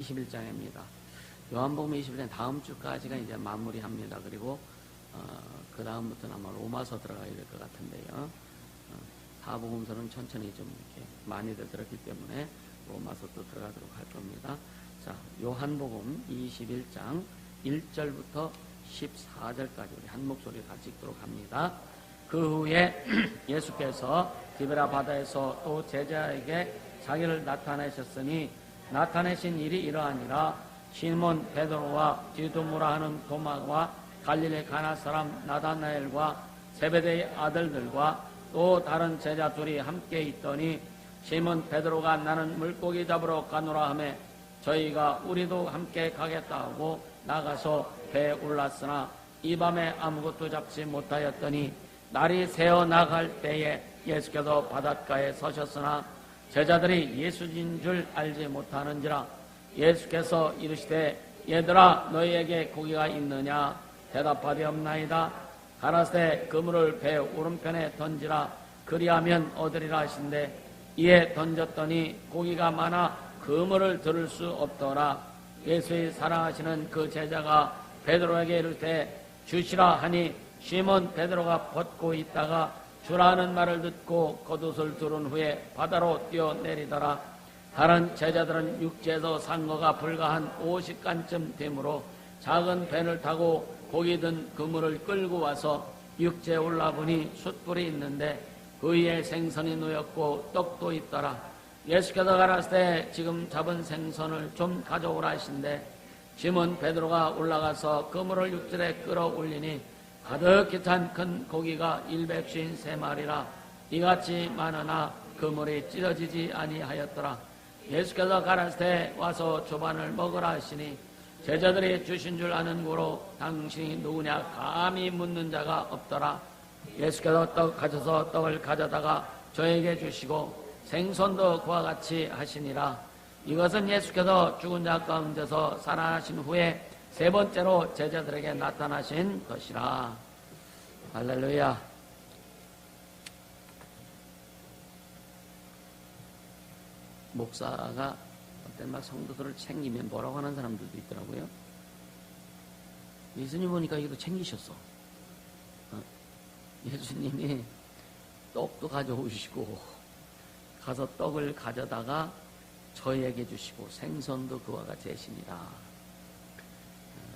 21장입니다. 요한복음 21장 다음 주까지가 이제 마무리합니다. 그리고 그 다음부터는 아마 로마서 들어가야 될 것 같은데요. 사복음서는 천천히 좀 이렇게 많이들 들었기 때문에 로마서도 들어가도록 할 겁니다. 자, 요한복음 21장 1절부터 14절까지 우리 한 목소리 같이 읽도록 합니다. 그 후에 예수께서 디베라 바다에서 또 제자에게 자기를 나타내셨으니 나타내신 일이 이러하니라. 시몬 베드로와 디두모라 하는 도마와 갈릴리 가나 사람 나다나엘과 세베대의 아들들과 또 다른 제자 둘이 함께 있더니 시몬 베드로가 나는 물고기 잡으러 가노라 하며 저희가 우리도 함께 가겠다 하고 나가서 배에 올랐으나 이 밤에 아무것도 잡지 못하였더니 날이 새어 나갈 때에 예수께서 바닷가에 서셨으나 제자들이 예수인 줄 알지 못하는지라. 예수께서 이르시되 얘들아 너희에게 고기가 있느냐 대답하되 없나이다. 가라사대 그물을 배 오른편에 던지라 그리하면 얻으리라 하신대 이에 던졌더니 고기가 많아 그물을 들을 수 없더라. 예수의 사랑하시는 그 제자가 베드로에게 이르되 주시라 하니 시몬 베드로가 벗고 있다가 주라는 말을 듣고 겉옷을 두른 후에 바다로 뛰어내리더라. 다른 제자들은 육지에서 산 거가 불과 한 50간쯤 되므로 작은 배를 타고 고기 든 그물을 끌고 와서 육지에 올라보니 숯불이 있는데 그 위에 생선이 놓였고 떡도 있더라. 예수께서 가라사대 지금 잡은 생선을 좀 가져오라 하신대 시몬 베드로가 올라가서 그물을 육지에 끌어올리니 가득히 찬 큰 고기가 153마리라 이같이 많으나 그물이 찢어지지 아니하였더라. 예수께서 가라사대 와서 조반을 먹으라 하시니 제자들이 주신 줄 아는 고로 당신이 누구냐 감히 묻는 자가 없더라. 예수께서 떡 가져서 떡을 가져다가 저에게 주시고 생선도 그와 같이 하시니라. 이것은 예수께서 죽은 자 가운데서 살아나신 후에 세 번째로 제자들에게 나타나신 것이라. 할렐루야. 목사가 어떤 막 성도들을 챙기면 뭐라고 하는 사람들도 있더라고요. 예수님 보니까 이것도 챙기셨어. 예수님이 떡도 가져오시고 가서 떡을 가져다가 저희에게 주시고 생선도 그와 같이 하시니라.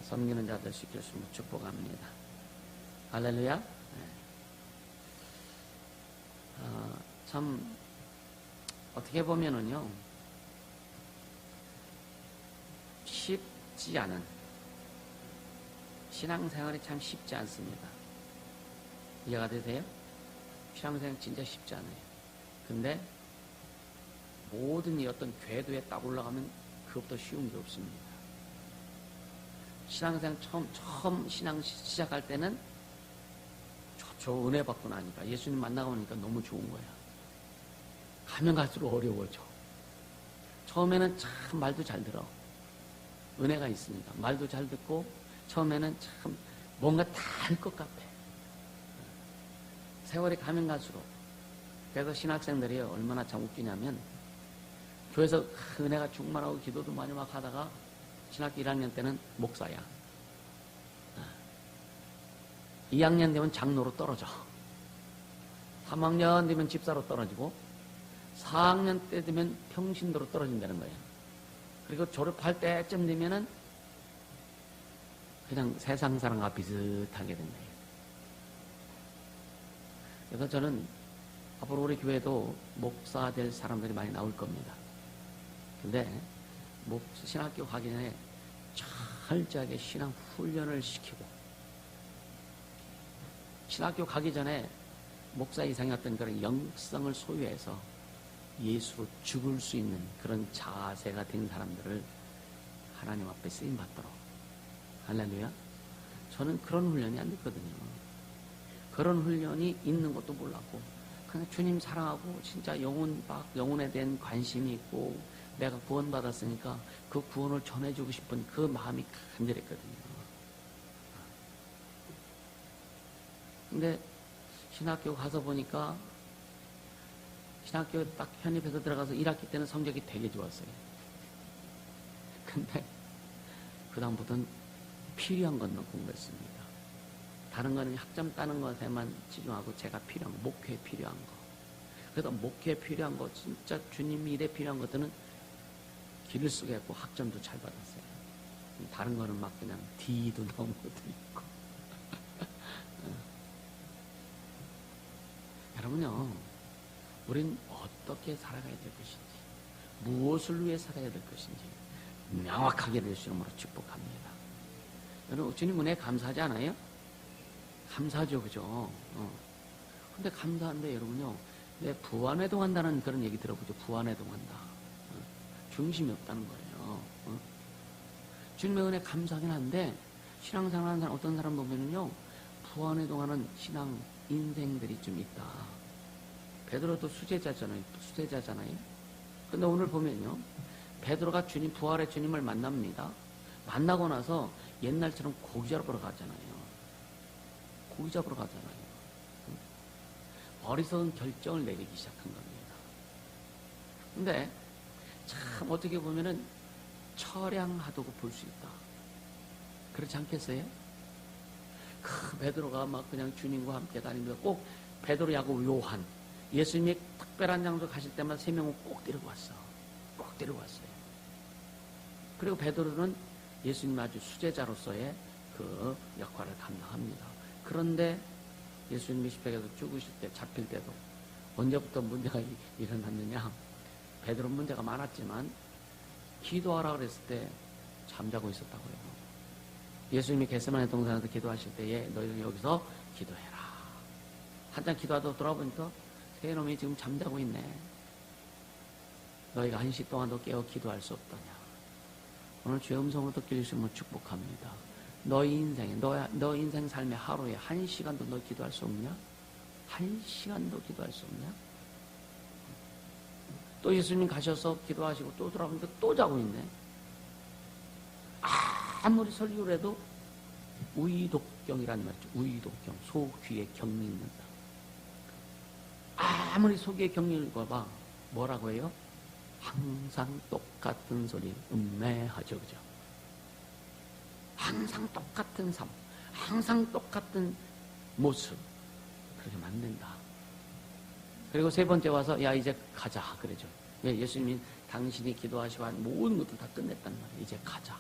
섬기는 자들 수 있길 축복합니다. 할렐루야. 참 어떻게 보면은요 쉽지 않은 신앙생활이 참 쉽지 않습니다. 이해가 되세요? 신앙생활 진짜 쉽지 않아요. 근데 모든 이 어떤 궤도에 딱 올라가면 그것보다 쉬운 게 없습니다. 신앙생활 처음 신앙 시작할 때는 저 은혜 받고 나니까 예수님 만나고 나니까 너무 좋은 거야. 가면 갈수록 어려워져. 처음에는 참 말도 잘 들어. 은혜가 있으니까 말도 잘 듣고 처음에는 참 뭔가 다 할 것 같아. 세월이 가면 갈수록. 그래서 신학생들이 얼마나 참 웃기냐면 교회에서 은혜가 충만하고 기도도 많이 막 하다가 신학교 1학년 때는 목사야. 2학년 되면 장로로 떨어져. 3학년 되면 집사로 떨어지고 4학년 때 되면 평신도로 떨어진다는 거예요. 그리고 졸업할 때쯤 되면은 그냥 세상 사람과 비슷하게 된다. 그래서 저는 앞으로 우리 교회도 목사 될 사람들이 많이 나올 겁니다. 근데 신학교 가기 전에 철저하게 신앙 훈련을 시키고 신학교 가기 전에 목사 이상의 어떤 그런 영성을 소유해서 예수로 죽을 수 있는 그런 자세가 된 사람들을 하나님 앞에 쓰임받도록. 할렐루야. 저는 그런 훈련이 안 됐거든요. 그런 훈련이 있는 것도 몰랐고 그냥 주님 사랑하고 진짜 영혼에 대한 관심이 있고 내가 구원받았으니까 그 구원을 전해주고 싶은 그 마음이 간절했거든요. 근데 신학교 가서 보니까 신학교 딱 편입해서 들어가서 1학기 때는 성적이 되게 좋았어요. 근데 그다음부터는 필요한 것만 공부했습니다. 다른 거는 학점 따는 것에만 집중하고 제가 필요한 거, 목회에 필요한 거. 그래서 목회에 필요한 거, 진짜 주님 일에 필요한 것들은 길을 쓰게 했고 학점도 잘 받았어요. 다른 거는 막 그냥 D도 나온 것도 있고. 여러분요, 우린 어떻게 살아가야 될 것인지, 무엇을 위해 살아야 될 것인지 명확하게 될 수 있음으로 축복합니다. 여러분, 주님 은혜 감사하지 않아요? 감사하죠, 그죠? 근데 감사한데 여러분요, 왜 부안해동한다는 그런 얘기 들어보죠? 부안해동한다. 중심이 없다는 거예요. 주님의 은혜 감사하긴 한데, 신앙생활 하는 사람, 어떤 사람 보면요, 부안해동하는 신앙 인생들이 좀 있다. 베드로도 수제자잖아요. 근데 오늘 보면요, 베드로가 부활의 주님을 만납니다. 만나고 나서 옛날처럼 고기 잡으러 가잖아요. 고기 잡으러 가잖아요. 어리석은 결정을 내리기 시작한 겁니다. 근데 참 어떻게 보면은 처량하다고 볼 수 있다. 그렇지 않겠어요? 그 베드로가 막 그냥 주님과 함께 다니면서 꼭 베드로, 야고보, 요한, 예수님이 특별한 장소 가실 때마다 3명은 꼭 데리고 왔어. 꼭 데리고 왔어요. 그리고 베드로는 예수님 아주 수제자로서의 그 역할을 감당합니다. 그런데 예수님이 십자가에서 죽으실 때, 잡힐 때도 언제부터 문제가 일어났느냐? 베드로는 문제가 많았지만 기도하라 그랬을 때 잠자고 있었다고 해요. 예수님이 겟세마네 동산에서 기도하실 때에 너희는 여기서 기도해라. 한참 기도하다 돌아보니까 세 놈이 지금 잠자고 있네. 너희가 1시 동안도 깨어 기도할 수 없더냐. 오늘 주의 음성으로 듣길 주시면 축복합니다. 너희 인생에, 너 인생 삶의 하루에 1시간도 너 기도할 수 없냐? 1시간도 기도할 수 없냐? 또 예수님 가셔서 기도하시고 또 돌아보니까 또 자고 있네. 아무리 설교를 해도 우이독경이라는 말이죠. 우이독경. 소귀에 경미 있는다. 아무리 소귀에 경미 읽어봐. 뭐라고 해요? 항상 똑같은 소리, 음매하죠. 그죠? 항상 똑같은 삶, 항상 똑같은 모습. 그렇게 만든다. 그리고 세 번째 와서, 야, 이제 가자. 그러죠. 예수님이 당신이 기도하시고 한 모든 것도 다 끝냈단 말이에요. 이제 가자.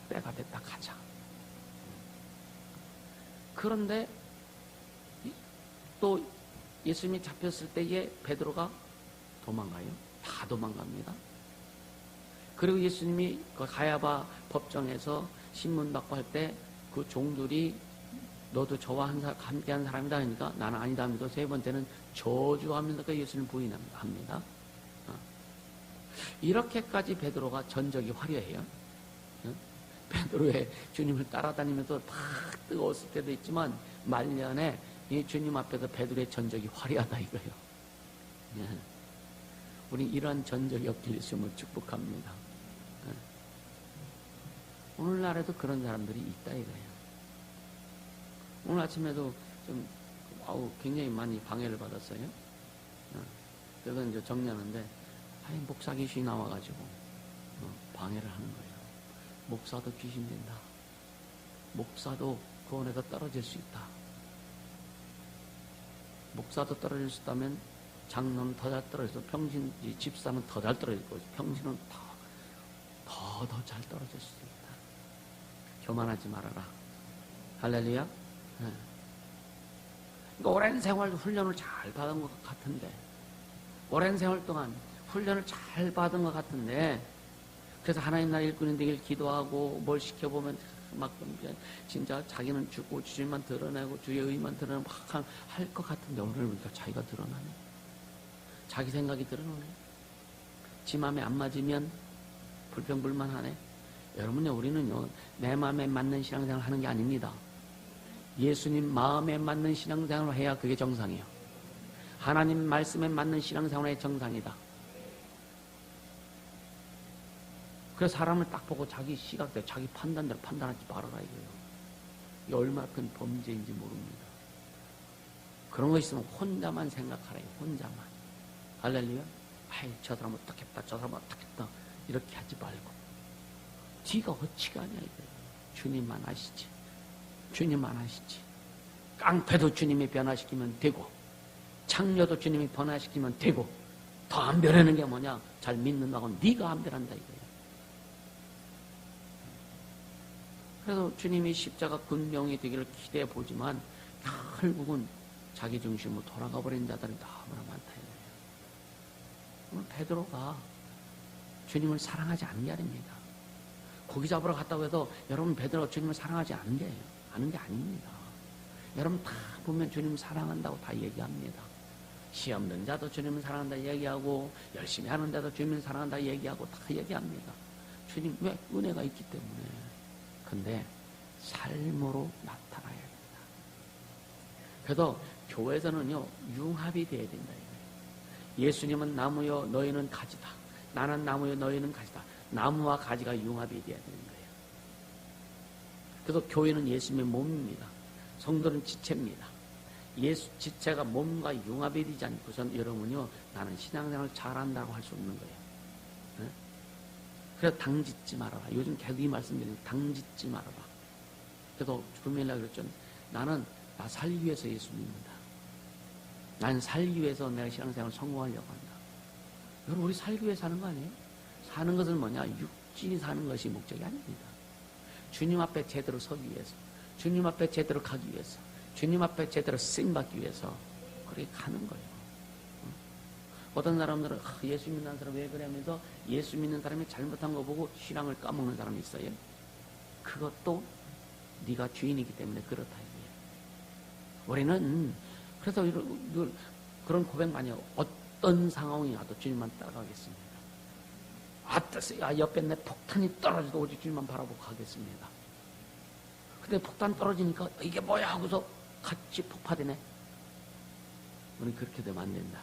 때가 됐다. 가자. 그런데 또 예수님이 잡혔을 때에 베드로가 도망가요. 다 도망갑니다. 그리고 예수님이 그 가야바 법정에서 신문받고 할 때 그 종들이 너도 저와 함께한 사람이다 하니까 나는 아니다 합니다. 세 번째는 저주하면서 그 예수님을 부인합니다. 이렇게까지 베드로가 전적이 화려해요. 베드로의 주님을 따라다니면서 막 뜨거웠을 때도 있지만 말년에 이 주님 앞에서 베드로의 전적이 화려하다 이거예요. 우리 이런 전적이 없길 있음을 축복합니다. 오늘날에도 그런 사람들이 있다 이거예요. 오늘 아침에도 좀 굉장히 많이 방해를 받았어요. 그건 이제 정리하는데 목사 귀신이 나와가지고 방해를 하는 거예요. 목사도 귀신 된다. 목사도 구원에서 떨어질 수 있다. 목사도 떨어질 수 있다면 장로는 더 잘 떨어져서 평신 집사는 더 잘 떨어질 거고 평신은 더 잘 떨어질 수도 있다. 교만하지 말아라. 할렐루야. 그러니까 오랜 생활 훈련을 잘 받은 것 같은데 오랜 세월 동안 훈련을 잘 받은 것 같은데 그래서 하나님 나라 일꾼이 되길 기도하고 뭘 시켜보면 막 진짜 자기는 주고 주님만 드러내고 주의 의만 드러내고 막 할 것 같은데 오늘 보니까 자기가 드러나네. 자기 생각이 드러나네. 지 마음에 안 맞으면 불평불만하네. 여러분요, 우리는요 내 마음에 맞는 신앙생활을 하는 게 아닙니다. 예수님 마음에 맞는 신앙생활을 해야 그게 정상이에요. 하나님 말씀에 맞는 신앙생활의 정상이다. 그래서 사람을 딱 보고 자기 시각대로 자기 판단대로 판단하지 말아라 이거예요. 이게 얼마나 큰 범죄인지 모릅니다. 그런 거 있으면 혼자만 생각하라. 혼자만. 할렐루야. 아이 저 사람 어떻겠다. 저 사람 어떻겠다. 이렇게 하지 말고 네가 어찌가 하냐 이거예요. 주님만 아시지. 주님만 아시지. 깡패도 주님이 변화시키면 되고 창녀도 주님이 변화시키면 되고 더 안 변하는 게 뭐냐? 잘 믿는다고 네가 안 변한다 이거예요. 그래서 주님이 십자가 군병이 되기를 기대해 보지만 결국은 자기 중심으로 돌아가 버린 자들이 너무나 많다 이거예요. 오늘 베드로가 주님을 사랑하지 않는 게 아닙니다. 고기 잡으러 갔다고 해서 여러분 베드로가 주님을 사랑하지 않는 게 아닙니다. 여러분 다 보면 주님 사랑한다고 다 얘기합니다. 시 없는 자도 주님을 사랑한다 얘기하고 열심히 하는 자도 주님을 사랑한다 얘기하고 다 얘기합니다. 주님 왜? 은혜가 있기 때문에. 근데 삶으로 나타나야 된다. 그래서 교회에서는요 융합이 돼야 된다 이거예요. 예수님은 나무요 너희는 가지다. 나는 나무요 너희는 가지다. 나무와 가지가 융합이 돼야 되는 거예요. 그래서 교회는 예수님의 몸입니다. 성도는 지체입니다. 예수 지체가 몸과 융합이 되지 않고선 여러분요 나는 신앙생활을 잘한다고 할 수 없는 거예요. 네? 그래서 당짓지 말아라. 요즘 계속 이 말씀드리는 당짓지 말아라. 그래서 주님이라 그랬죠. 나는 나 살기 위해서 예수 믿는다. 난 살기 위해서 내가 신앙생활을 성공하려고 한다. 여러분 우리 살기 위해 사는 거 아니에요? 사는 것은 뭐냐? 육신이 사는 것이 목적이 아닙니다. 주님 앞에 제대로 서기 위해서, 주님 앞에 제대로 가기 위해서, 주님 앞에 제대로 쓰임받기 위해서 그렇게 가는 거예요. 어떤 사람들은 예수 믿는 사람 왜 그래 하면서 예수 믿는 사람이 잘못한 거 보고 신앙을 까먹는 사람이 있어요. 그것도 네가 주인이기 때문에 그렇다 이거예요. 우리는 그래서 그런 고백 많이 하고 어떤 상황이 와도 주님만 따라가겠습니다. 옆에 내 폭탄이 떨어져도 오직 주님만 바라보고 가겠습니다. 근데 폭탄 떨어지니까 이게 뭐야 하고서 같이 폭파되네. 우리 그렇게 되면 안 된다.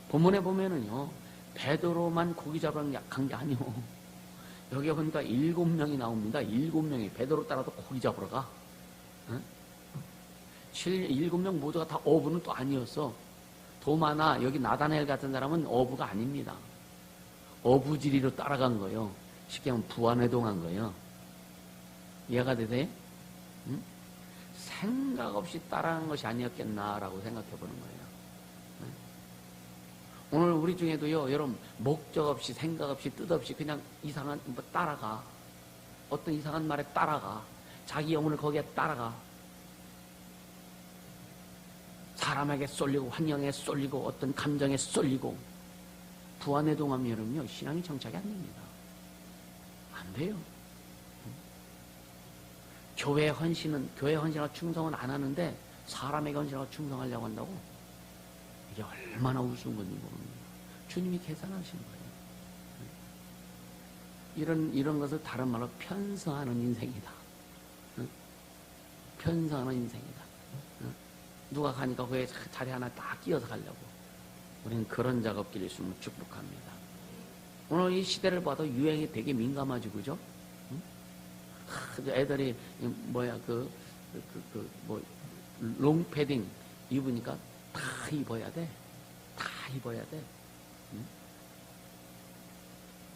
본문에 보면은요 베드로만 고기 잡으러 간 게 아니오. 여기 보니까 7명이 나옵니다. 7명이 베드로 따라도 고기 잡으러 가. 7명 모두가 다 어부는 또 아니었어. 도마나 여기 나다나엘 같은 사람은 어부가 아닙니다. 어부지리로 따라간 거예요. 쉽게 하면 부안해동한 거예요. 이해가 되세요? 응? 생각 없이 따라간 것이 아니었겠나라고 생각해 보는 거예요. 응? 오늘 우리 중에도요, 여러분 목적 없이 생각 없이 뜻 없이 그냥 이상한 뭐 따라가. 어떤 이상한 말에 따라가. 자기 영혼을 거기에 따라가. 사람에게 쏠리고 환경에 쏠리고 어떤 감정에 쏠리고 부안해동하면요 신앙이 정착이 안 됩니다. 안 돼요. 교회 헌신하고 충성은 안 하는데 사람에게 헌신하고 충성하려고 한다고? 이게 얼마나 우스운 건지 모릅니다. 주님이 계산하신 거예요. 이런 것을 다른 말로 편성하는 인생이다. 편성하는 인생이다. 누가 가니까 거기에 자리 하나 딱 끼어서 가려고. 우리는 그런 작업길이 있으면 축복합니다. 오늘 이 시대를 봐도 유행이 되게 민감하지, 그죠? 애들이 롱패딩 입으니까 다 입어야 돼. 다 입어야 돼.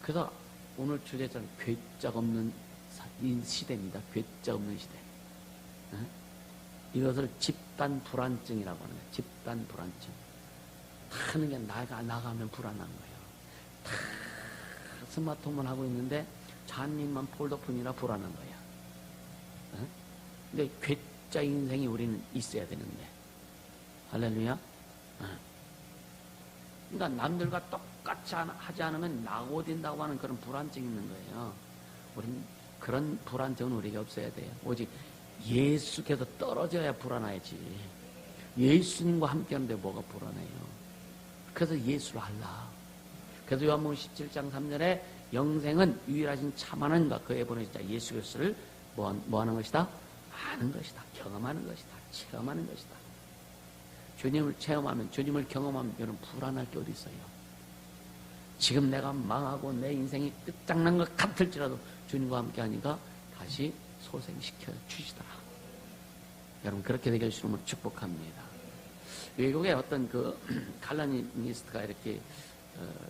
그래서 오늘 주제는 괴짝 없는 시대입니다. 괴짝 없는 시대. 이것을 집단 불안증이라고 하는 거예요. 집단 불안증. 하는 게 나가면 불안한 거예요. 다 스마트폰 하고 있는데 자님만 폴더폰이라 불안한 거야. 근데 괴짜 인생이 우리는 있어야 되는데. 할렐루야. 그러니까 남들과 똑같이 하지 않으면 낙오된다고 하는 그런 불안증이 있는 거예요. 우리는 그런 불안증은 우리에게 없어야 돼요. 오직 예수께서 떨어져야 불안하지. 예수님과 함께 하는데 뭐가 불안해요. 그래서 예수를 알라. 그래서 요한복음 17장 3절에 영생은 유일하신 참 하나님과 그의 보내신 자 예수 그리스도를 뭐 하는 것이다? 아는 것이다. 경험하는 것이다. 체험하는 것이다. 주님을 체험하면, 주님을 경험하면 여러분 불안할 게 어디 있어요. 지금 내가 망하고 내 인생이 끝장난 것 같을지라도 주님과 함께 하니까 다시 소생시켜 주시더라. 여러분 그렇게 되게 해주시는 걸 축복합니다. 외국에 어떤 칼라니스트가 이렇게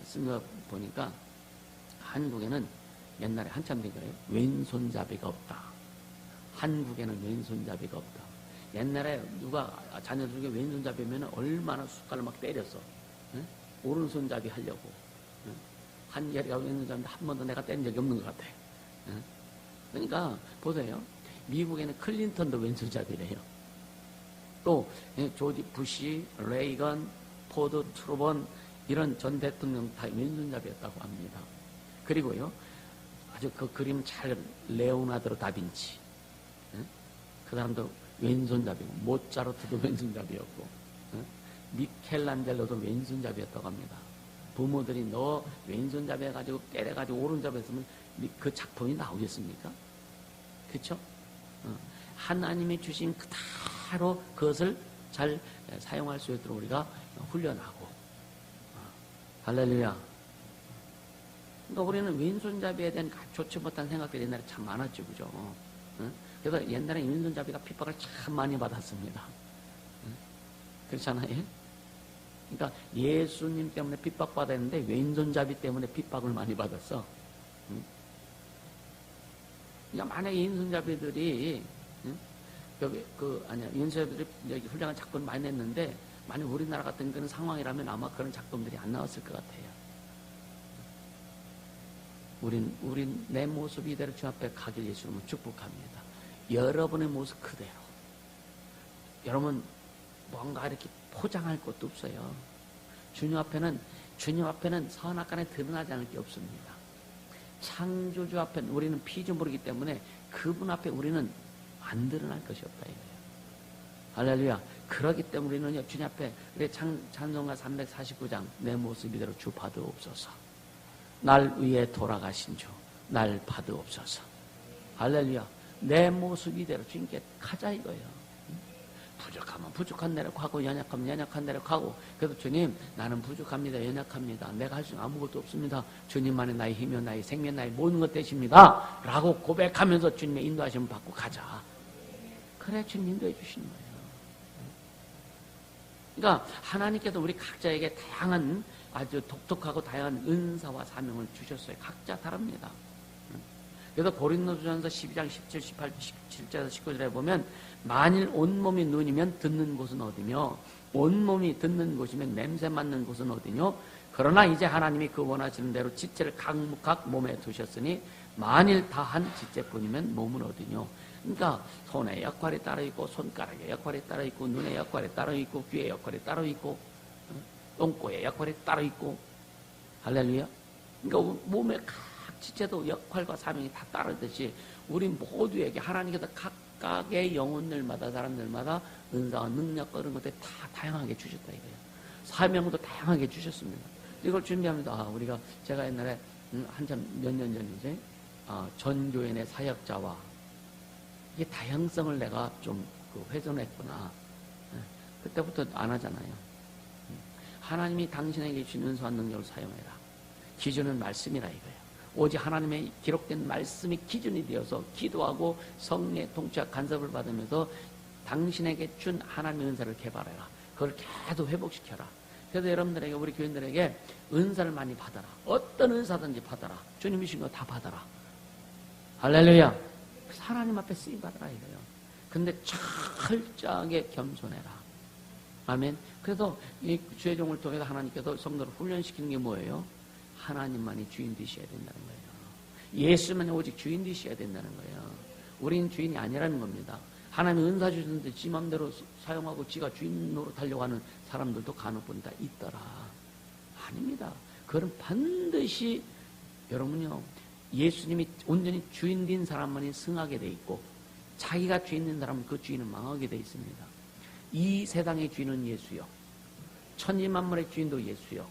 쓴 거 보니까 한국에는 옛날에 한참 된 거예요. 왼손잡이가 없다. 한국에는 왼손잡이가 없다. 옛날에 누가 자녀들 중에 왼손잡이면 얼마나 숟갈을 막 때렸어. 응? 오른손잡이 하려고. 응? 한결이가 왼손잡이인데 한 번도 내가 때린 적이 없는 것 같아. 응? 그러니까 보세요. 미국에는 클린턴도 왼손잡이래요. 또 조지 부시, 레이건, 포드, 트루먼 이런 전 대통령 다 왼손잡이였다고 합니다. 그리고요. 아주 그 그림 잘 레오나르도 다빈치. 응? 그 사람도 왼손잡이고 모차르트도 왼손잡이였고 미켈란젤로도 왼손잡이였다고 합니다. 부모들이 너 왼손잡이 해가지고 때려가지고 오른잡이 했으면 그 작품이 나오겠습니까? 그렇죠? 하나님이 주신 그대로 그것을 잘 사용할 수 있도록 우리가 훈련하고 할렐루야. 그러니까 우리는 왼손잡이에 대한 좋지 못한 생각들이 옛날에 참 많았죠. 그죠? 그래서 옛날에 왼손잡이가 핍박을 참 많이 받았습니다. 그렇잖아요? 그러니까 예수님 때문에 핍박받았는데 왼손잡이 때문에 핍박을 많이 받았어. 그러니까 만약에 왼손잡이들이 왼손잡이들이 훌륭한 작품을 많이 냈는데 만약 우리나라 같은 그런 상황이라면 아마 그런 작품들이 안 나왔을 것 같아요. 우린 내 모습 이대로 주 앞에 가길 예수님은 축복합니다. 여러분의 모습 그대로. 여러분 뭔가 이렇게 포장할 것도 없어요. 주님 앞에는 선악간에 드러나지 않을 게 없습니다. 창조주 앞에 우리는 피조물이기 때문에 그분 앞에 우리는 안 드러날 것이 없다 이거예요. 할렐루야. 그렇기 때문에 우리는 주님 앞에 우리 찬송가 349장 내 모습 이대로 주 받으옵소서. 날 위해 돌아가신 주 날 받으옵소서. 할렐루야. 내 모습 이대로 주님께 가자 이거예요. 부족하면 부족한 대로 가고 연약하면 연약한 대로 가고 그래도 주님 나는 부족합니다. 연약합니다. 내가 할 수 있는 아무것도 없습니다. 주님만이 나의 힘이요 나의 생명 나의 모든 것 되십니다. 라고 고백하면서 주님의 인도하심을 받고 가자. 그래 주님 인도해 주시는 거예요. 그러니까 하나님께서 우리 각자에게 다양한 아주 독특하고 다양한 은사와 사명을 주셨어요. 각자 다릅니다. 그래서 고린도전서 12장 17, 18, 17절에서 19절에 보면 만일 온몸이 눈이면 듣는 곳은 어디며 온몸이 듣는 곳이면 냄새 맡는 곳은 어디뇨? 그러나 이제 하나님이 그 원하시는 대로 지체를 각각 몸에 두셨으니 만일 다 한 지체뿐이면 몸은 어디뇨? 그러니까 손의 역할이 따로 있고 손가락의 역할이 따로 있고 눈의 역할이 따로 있고 귀의 역할이 따로 있고 똥꼬의 역할이 따로 있고 할렐루야. 그러니까 몸의 각 지체도 역할과 사명이 다 따르듯이 우리 모두에게 하나님께서 각각의 영혼들마다 사람들마다 은사와 능력 그런 것들이 다 다양하게 주셨다 이거예요. 사명도 다양하게 주셨습니다. 이걸 준비합니다. 제가 옛날에 한참 몇 년 전이지 전교회 내 사역자와 이게 다양성을 내가 좀 훼손했구나. 그때부터 안 하잖아요. 하나님이 당신에게 주신 은사와 능력을 사용해라. 기준은 말씀이라 이거예요. 오직 하나님의 기록된 말씀이 기준이 되어서 기도하고 성령의 통치와 간섭을 받으면서 당신에게 준 하나님의 은사를 개발해라. 그걸 계속 회복시켜라. 그래서 여러분들에게 우리 교인들에게 은사를 많이 받아라. 어떤 은사든지 받아라. 주님이 주신 거 다 받아라. 할렐루야. 하나님 앞에 쓰임 받아라 이거예요. 근데 철저하게 겸손해라. 아멘. 그래서 이 주의 종을 통해서 하나님께서 성도를 훈련시키는 게 뭐예요? 하나님만이 주인 되셔야 된다는 거예요. 예수만이 오직 주인 되셔야 된다는 거예요. 우리는 주인이 아니라는 겁니다. 하나님이 은사 주셨는데 지 맘대로 사용하고 지가 주인 노릇하려고 하는 사람들도 간혹 다 있더라. 아닙니다. 그건 반드시 여러분요. 예수님이 온전히 주인 된 사람만이 승하게 돼 있고 자기가 주인 된 사람은 그 주인은 망하게 돼 있습니다. 이 세상의 주인은 예수요. 천지만물의 주인도 예수요.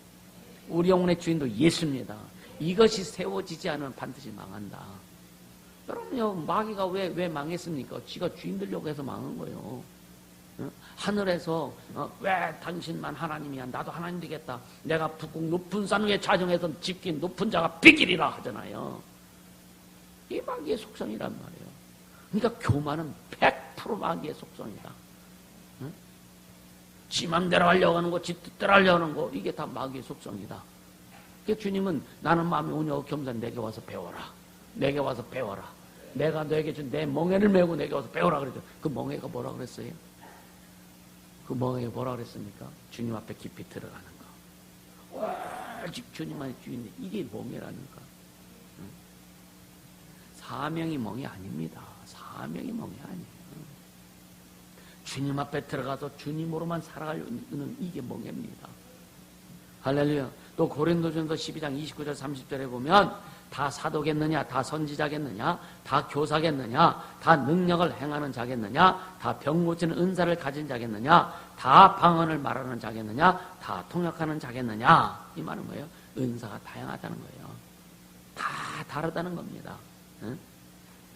우리 영혼의 주인도 예수입니다. 이것이 세워지지 않으면 반드시 망한다. 여러분요, 마귀가 왜 망했습니까? 지가 주인 되려고 해서 망한 거예요. 하늘에서 왜 당신만 하나님이야? 나도 하나님 되겠다. 내가 북극 높은 산 위에 자정해서 집긴 높은 자가 비기리라 하잖아요. 이게 마귀의 속성이란 말이에요. 그러니까 교만은 100% 마귀의 속성이다. 지 맘대로 하려고 하는 거, 지 뜻대로 하려고 하는 거, 이게 다 마귀의 속성이다. 그러니까 주님은 나는 마음이 온유하고 겸손한 내게 와서 배워라. 내게 와서 배워라. 내가 너에게 준 내 멍에를 메고 내게 와서 배워라 그랬죠. 그 멍에가 뭐라 그랬어요? 그 멍에가 뭐라 그랬습니까? 주님 앞에 깊이 들어가는 거. 오직 주님만이 주인데 이게 멍에라는가? 사명이 멍이 아닙니다. 사명이 멍이 아니에요. 주님 앞에 들어가서 주님으로만 살아가려는 이게 멍에입니다. 할렐루야. 또 고린도전서 12장 29절 30절에 보면 다 사도겠느냐, 다 선지자겠느냐, 다 교사겠느냐, 다 능력을 행하는 자겠느냐, 다 병 고치는 은사를 가진 자겠느냐, 다 방언을 말하는 자겠느냐, 다 통역하는 자겠느냐. 이 말은 뭐예요? 은사가 다양하다는 거예요. 다 다르다는 겁니다. 응?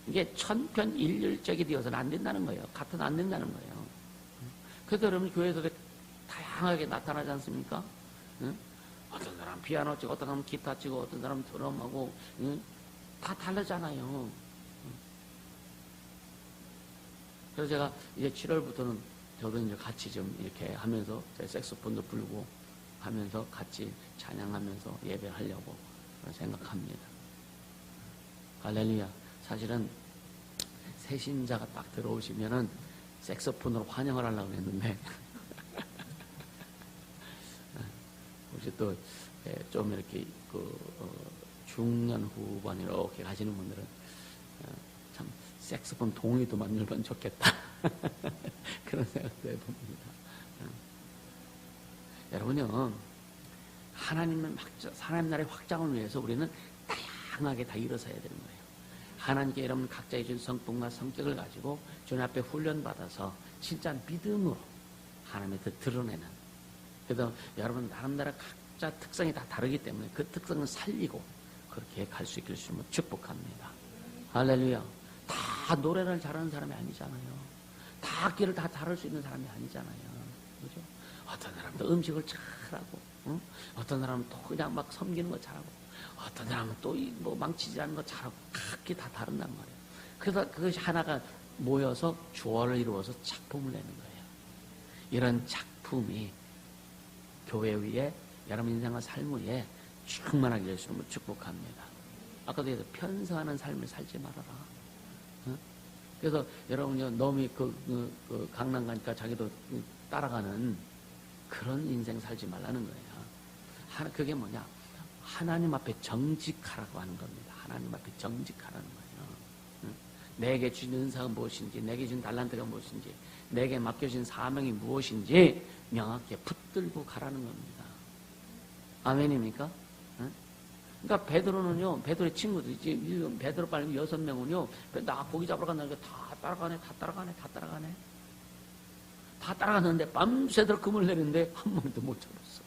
이게 천편일률적이 되어서는 안 된다는 거예요. 같은 안 된다는 거예요. 그래서 여러분 교회에서 다양하게 나타나지 않습니까? 응? 어떤 사람 피아노 치고, 어떤 사람 기타 치고, 어떤 사람 드럼하고, 응? 다 다르잖아요. 그래서 제가 이제 7월부터는 저도 이제 같이 좀 이렇게 하면서 색소폰도 불고 하면서 같이 찬양하면서 예배하려고 생각합니다. 할렐루야. 사실은 새신자가 딱 들어오시면은 색소폰으로 환영을 하려고 했는데 혹시 또 좀 이렇게 중년 후반 이렇게 가시는 분들은 참 색소폰 동의도 만들면 좋겠다 그런 생각도 해봅니다. 여러분요, 하나님 나라의 확장을 위해서 우리는 다양하게 다 일어서야 되는 거예요. 하나님께 여러분 각자의 준 성품과 성격을 가지고 주님 앞에 훈련받아서 진짜 믿음으로 하나님의 뜻 드러내는. 그래서 여러분 나름대로 각자 특성이 다 다르기 때문에 그 특성을 살리고 그렇게 갈 수 있길 주님을 축복합니다. 할렐루야. 다 노래를 잘하는 사람이 아니잖아요. 다 악기를 다 다룰 수 있는 사람이 아니잖아요. 그죠? 어떤 사람도 음식을 잘하고, 응? 어떤 사람은 또 그냥 막 섬기는 거 잘하고, 어떤 사람은 또 뭐 망치지 않는 거 잘하고, 각기 다 다른단 말이에요. 그래서 그것이 하나가 모여서 조화를 이루어서 작품을 내는 거예요. 이런 작품이 교회 위에, 여러분 인생과 삶 위에 충만하게 될 수 있는 걸 축복합니다. 아까도 얘기했죠. 편성하는 삶을 살지 말아라. 응? 그래서 여러분요, 너무 강남 가니까 자기도 따라가는 그런 인생 살지 말라는 거예요. 그게 뭐냐? 하나님 앞에 정직하라고 하는 겁니다. 하나님 앞에 정직하라는 거예요. 응? 내게 주신 은사가 무엇인지, 내게 주신 달란트가 무엇인지, 내게 맡겨진 사명이 무엇인지 명확히 붙들고 가라는 겁니다. 아멘입니까? 응? 그러니까 베드로의 친구들, 지금 베드로 빨리 6명은요, 나 고기 잡으러 간다니까 다 따라가는데 밤새도록 금을 내리는데 한 번도 못 잡았어.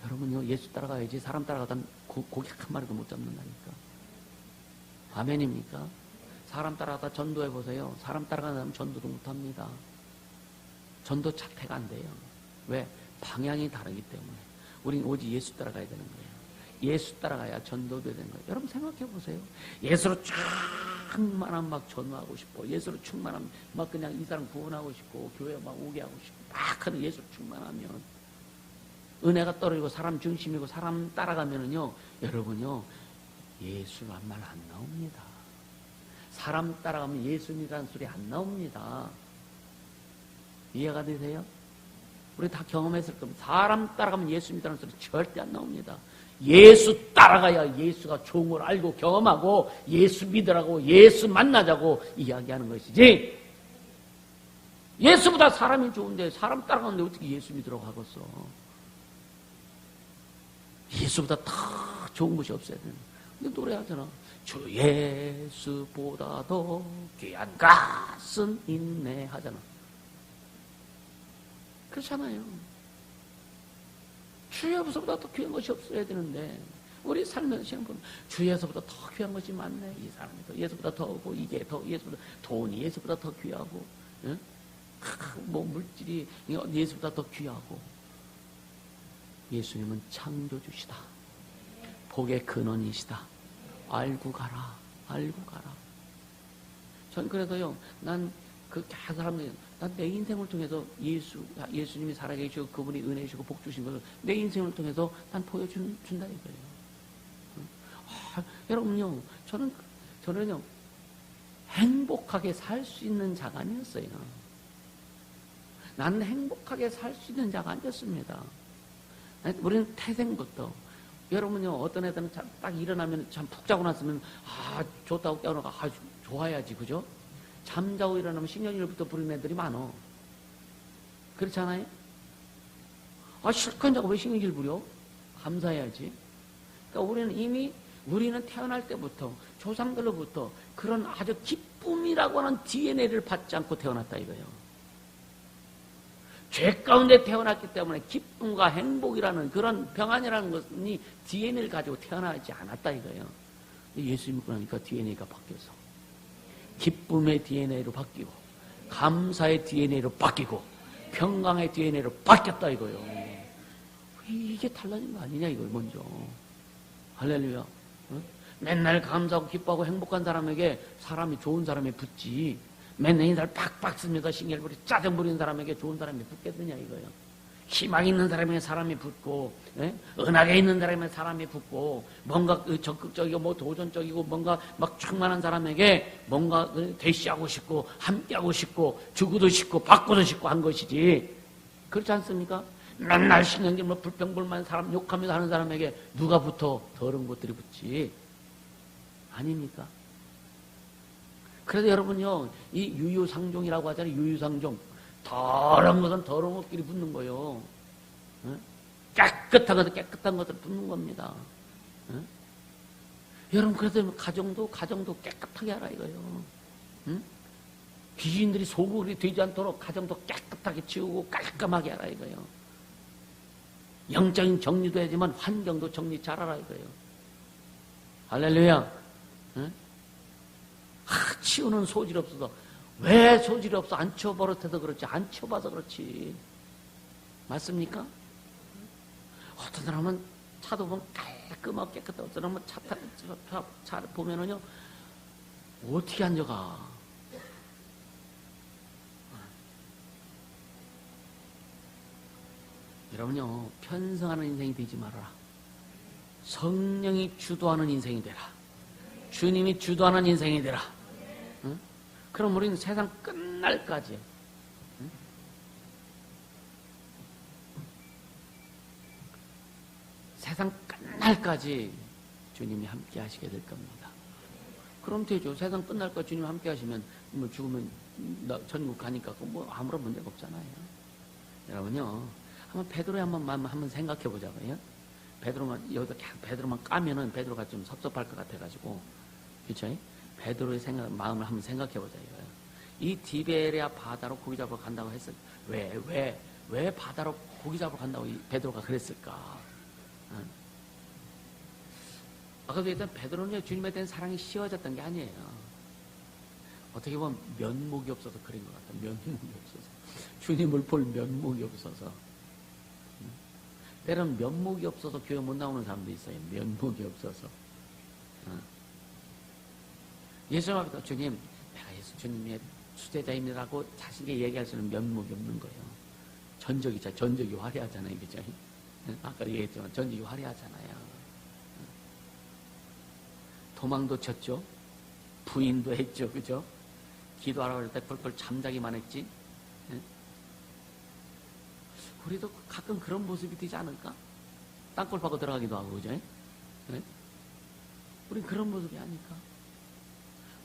여러분요, 예수 따라가야지 사람 따라가다 고기 한 마리도 못 잡는다니까. 아멘입니까? 사람 따라가다 전도해보세요. 사람 따라가면 전도도 못합니다. 전도 자태가 안 돼요. 왜? 방향이 다르기 때문에. 우린 오직 예수 따라가야 되는 거예요. 예수 따라가야 전도도 되는 거예요. 여러분 생각해보세요. 예수로 충만한 막 전도하고 싶고, 예수로 충만한 막 그냥 이 사람 구원하고 싶고, 교회 막 오게 하고 싶고, 막 하는 예수로 충만하면 은혜가 떨어지고 사람 중심이고 사람 따라가면은요, 여러분요, 예수란 말 안 나옵니다. 사람 따라가면 예수님이라는 소리 안 나옵니다. 이해가 되세요? 우리 다 경험했을 겁니다. 사람 따라가면 예수님이라는 소리 절대 안 나옵니다. 예수 따라가야 예수가 좋은 걸 알고 경험하고 예수 믿으라고 예수 만나자고 이야기하는 것이지, 예수보다 사람이 좋은데 사람 따라가는데 어떻게 예수 믿으라고 하겠어. 예수보다 더 좋은 것이 없어야 되는. 근데 노래하잖아. 주 예수보다 더 귀한 것은 있네 하잖아. 그렇잖아요. 주 예수보다 더 귀한 것이 없어야 되는데 우리 살면서 시험 보면 주 예수보다 더 귀한 것이 많네. 이 사람이 더 예수보다 더고 이게 더 예수보다 돈이 예수보다 더 귀하고, 응? 뭐 물질이 예수보다 더 귀하고. 예수님은 창조주시다. 복의 근원이시다. 알고 가라. 알고 가라. 전 그래서요, 난 그 사람들, 난 내 인생을 통해서 예수님이 살아계시고 그분이 은혜 주시고 복 주신 것을 내 인생을 통해서 난 보여준다 이거예요. 여러분요, 저는요, 행복하게 살 수 있는 자가 아니었어요. 나는 행복하게 살 수 있는 자가 아니었습니다. 우리는 태생부터, 여러분요, 어떤 애들은 딱 일어나면 참 푹 자고 났으면, 좋다고 깨어나가, 좋아야지, 그죠? 잠자고 일어나면 신경질부터 부리는 애들이 많어. 그렇지 않아요? 실컷 자고 왜 신경질 부려? 감사해야지. 그러니까 우리는 태어날 때부터, 조상들로부터 그런 아주 기쁨이라고 하는 DNA를 받지 않고 태어났다 이거예요. 죄 가운데 태어났기 때문에 기쁨과 행복이라는 그런 평안이라는 것이 DNA를 가지고 태어나지 않았다 이거예요. 예수 믿고 나니까 DNA가 바뀌어서 기쁨의 DNA로 바뀌고 감사의 DNA로 바뀌고 평강의 DNA로 바뀌었다 이거예요. 이게 달라진 거 아니냐 이거 먼저. 할렐루야. 응? 맨날 감사하고 기뻐하고 행복한 사람에게 사람이 좋은 사람이 붙지. 맨날 인사를 팍팍 씁니다. 신경부리 짜증 부리는 사람에게 좋은 사람이 붙겠느냐 이거예요. 희망 있는 사람에게 사람이 붙고, 은하게 있는 사람에게 사람이 붙고, 뭔가 적극적이고 도전적이고 뭔가 막 충만한 사람에게 뭔가 대시하고 싶고 함께하고 싶고 주고도 싶고 받고도 싶고 한 것이지. 그렇지 않습니까? 맨날 신경질 불평불만 사람 욕하면서 하는 사람에게 누가 붙어? 더러운 것들이 붙지. 아닙니까? 그래서 여러분요, 이 유유상종이라고 하잖아요. 유유상종. 더러운 것은 더러운 것끼리 붙는 거예요. 깨끗한 것은 깨끗한 것들 붙는 겁니다. 여러분, 그래서 가정도 깨끗하게 하라 이거예요. 귀신들이 소굴이 되지 않도록 가정도 깨끗하게 치우고 깔끔하게 하라 이거예요. 영적인 정리도 해야지만 환경도 정리 잘하라 이거예요. 할렐루야. 치우는 소질이 없어서. 왜 소질이 없어? 안 치워버릇해서 그렇지. 안 치워봐서 그렇지. 맞습니까? 어떤 사람은 차도 보면 깔끔하고 깨끗하고, 어떤 사람은 차 보면은요, 어떻게 앉아가? 여러분요, 편성하는 인생이 되지 말아라. 성령이 주도하는 인생이 되라. 주님이 주도하는 인생이 되라. 응? 그럼 우리는 세상 끝날까지, 응? 세상 끝날까지 주님이 함께 하시게 될 겁니다. 그럼 되죠. 세상 끝날까지 주님이 함께 하시면, 뭐 죽으면 천국 가니까 뭐 아무런 문제가 없잖아요. 여러분요, 한번 베드로에 한번 생각해 보자고요. 여기다 베드로만 까면은 베드로가 좀 섭섭할 것 같아가지고, 그쵸? 베드로의 마음을 한번 생각해 보자 이거예요. 이 디베레아 바다로 고기 잡으러 간다고 했을 왜 바다로 고기 잡으러 간다고 베드로가 그랬을까? 아까도 얘기했던 베드로는 주님에 대한 사랑이 씌워졌던 게 아니에요. 어떻게 보면 면목이 없어서 그런 것 같아요. 면목이 없어서. 주님을 볼 면목이 없어서. 때로는 면목이 없어서 교회 못 나오는 사람도 있어요. 면목이 없어서. 예수 앞에서 주님, 내가 예수 주님의 수제자입니다라고 자신에게 얘기할 수 있는 면목이 없는 거예요. 전적이 화려하잖아요. 그죠? 아까 얘기했지만 전적이 화려하잖아요. 도망도 쳤죠. 부인도 했죠. 그죠? 기도하라고 할 때 펄펄 잠자기만 했지. 우리도 가끔 그런 모습이 되지 않을까? 땅굴 파고 들어가기도 하고, 그죠? 우린 그런 모습이 아닐까?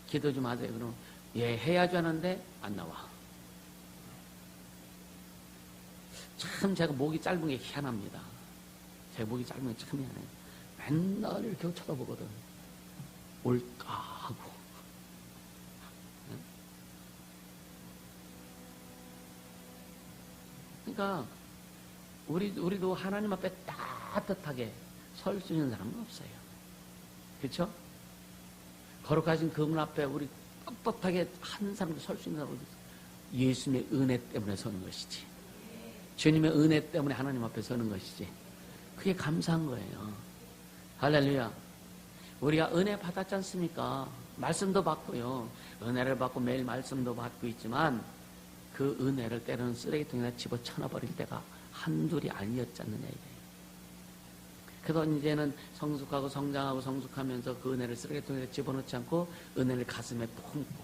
기도 좀 하세요. 그럼, 해야지 하는데, 안 나와. 참, 제가 목이 짧은 게 희한합니다. 제 목이 짧은 게 참 희한해요. 맨날 이렇게 쳐다보거든. 올까 하고. 그러니까, 우리도 하나님 앞에 따뜻하게 설 수 있는 사람은 없어요. 그렇죠? 거룩하신 그 문 앞에 우리 떳떳하게 한 사람도 설 수 있는 사람은 예수님의 은혜 때문에 서는 것이지. 주님의 은혜 때문에 하나님 앞에 서는 것이지. 그게 감사한 거예요. 할렐루야. 우리가 은혜 받았지 않습니까? 말씀도 받고요. 은혜를 받고 매일 말씀도 받고 있지만 그 은혜를 때로는 쓰레기통에다 집어쳐놔버릴 때가 한둘이 아니었지 않느냐 이거예요. 그래서 이제는 성숙하고 성장하고 성숙하면서 그 은혜를 쓰레기통에 집어넣지 않고 은혜를 가슴에 품고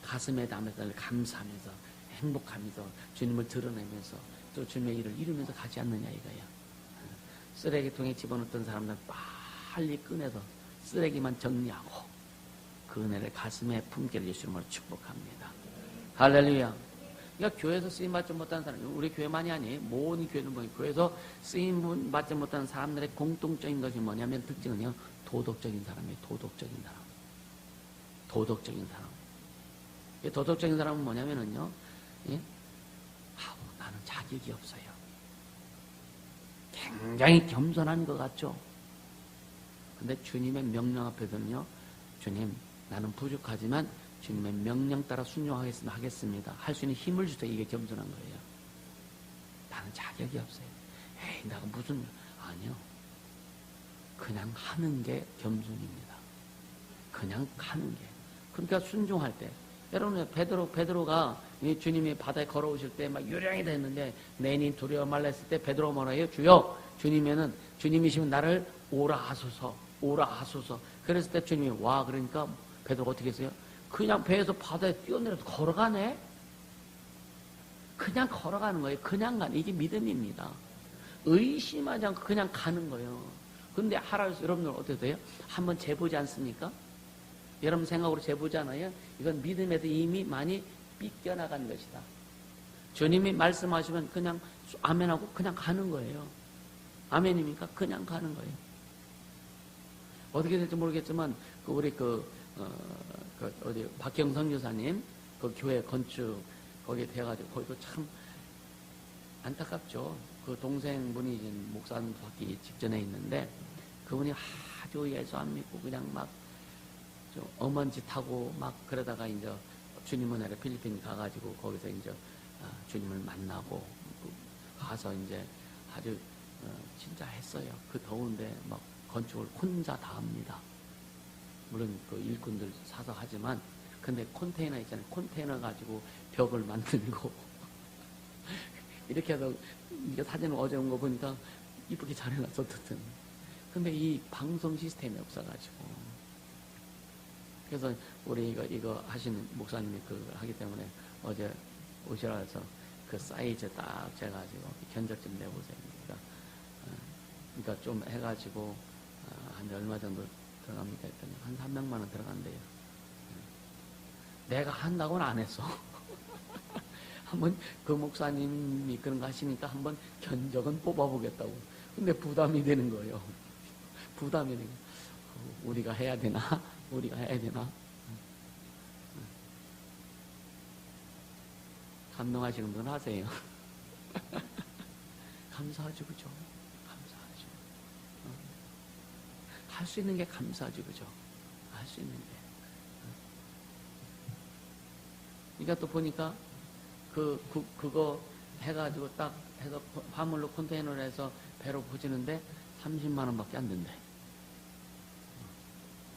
가슴에 담아서 감사하면서 행복하면서 주님을 드러내면서 또 주님의 일을 이루면서 가지 않느냐 이거야. 쓰레기통에 집어넣던 사람들은 빨리 꺼내서 쓰레기만 정리하고 그 은혜를 가슴에 품기를 예수님으로 축복합니다. 할렐루야. 그러니까 교회에서 쓰임받지 못하는 사람, 우리 교회만이 아니 모든 교회는 뭐예요? 교회에서 쓰임받지 못하는 사람들의 공통적인 것이 뭐냐면 특징은요, 도덕적인 사람이에요. 도덕적인 사람. 도덕적인 사람. 도덕적인 사람은 뭐냐면은요, 예? 나는 자격이 없어요. 굉장히 겸손한 것 같죠? 근데 주님의 명령 앞에서는요, 주님, 나는 부족하지만 주님의 명령 따라 순종하겠습니다. 할 수 있는 힘을 주세요. 이게 겸손한 거예요. 나는 자격이 없어요. 에이, 내가 무슨, 아니요. 그냥 하는 게 겸손입니다. 그냥 하는 게. 그러니까 순종할 때. 여러분, 베드로가 주님이 바다에 걸어오실 때 막 요령이 됐는데 내니 두려워 말라 했을 때 베드로가 뭐라 해요? 주여, 주님이시면 나를 오라 하소서, 오라 하소서. 그랬을 때 주님이 와, 그러니까 베드로가 어떻게 했어요? 그냥 배에서 바다에 뛰어내려서 걸어가네? 그냥 걸어가는 거예요. 그냥 가는, 이게 믿음입니다. 의심하지 않고 그냥 가는 거예요. 근데 여러분들 어떻게 돼요? 한번 재보지 않습니까? 여러분 생각으로 재보잖아요. 이건 믿음에서 이미 많이 삐껴나간 것이다. 주님이 말씀하시면 그냥 아멘하고 그냥 가는 거예요. 아멘입니까? 그냥 가는 거예요. 어떻게 될지 모르겠지만 우리 어디 박경성 교사님 그 교회 건축 거기에 돼가지고 거기도 참 안타깝죠. 그 동생분이 이제 목사님 받기 직전에 있는데 그분이 아주 예수 안 믿고 그냥 막 좀 엄한 짓 하고 막 그러다가 이제 주님 은혜로 필리핀 가가지고 거기서 이제 주님을 만나고 가서 이제 아주 진짜 했어요. 그 더운데 막 건축을 혼자 다 합니다. 물론 그 일꾼들 사서 하지만 근데 컨테이너 있잖아요. 컨테이너 가지고 벽을 만들고 이렇게 해서 이게 사진을 어제 온 거 보니까 이쁘게 잘 해놨었거든. 근데 이 방송 시스템이 없어가지고 그래서 우리 이거 하시는 목사님이 하기 때문에 어제 오시라 해서 그 사이즈 딱 재가지고 견적 좀 내보세요. 그러니까 좀 해가지고 한 얼마 정도 들어갑니까 했더니 한 300만 원 들어간대요. 내가 한다고는 안 했어. 한번 그 목사님이 그런 거 하시니까 한번 견적은 뽑아보겠다고. 근데 부담이 되는 거예요. 부담이 되는 거예요. 우리가 해야 되나? 우리가 해야 되나? 감동하시는 분 하세요. 감사하죠, 그죠? 감사하죠. 할 수 있는 게 감사하죠, 그죠? 할 수 있는 게. 그러니까 또 보니까 그거 해가지고 딱 해서 화물로 컨테이너를 해서 배로 보지는데 30만 원밖에 안 된대.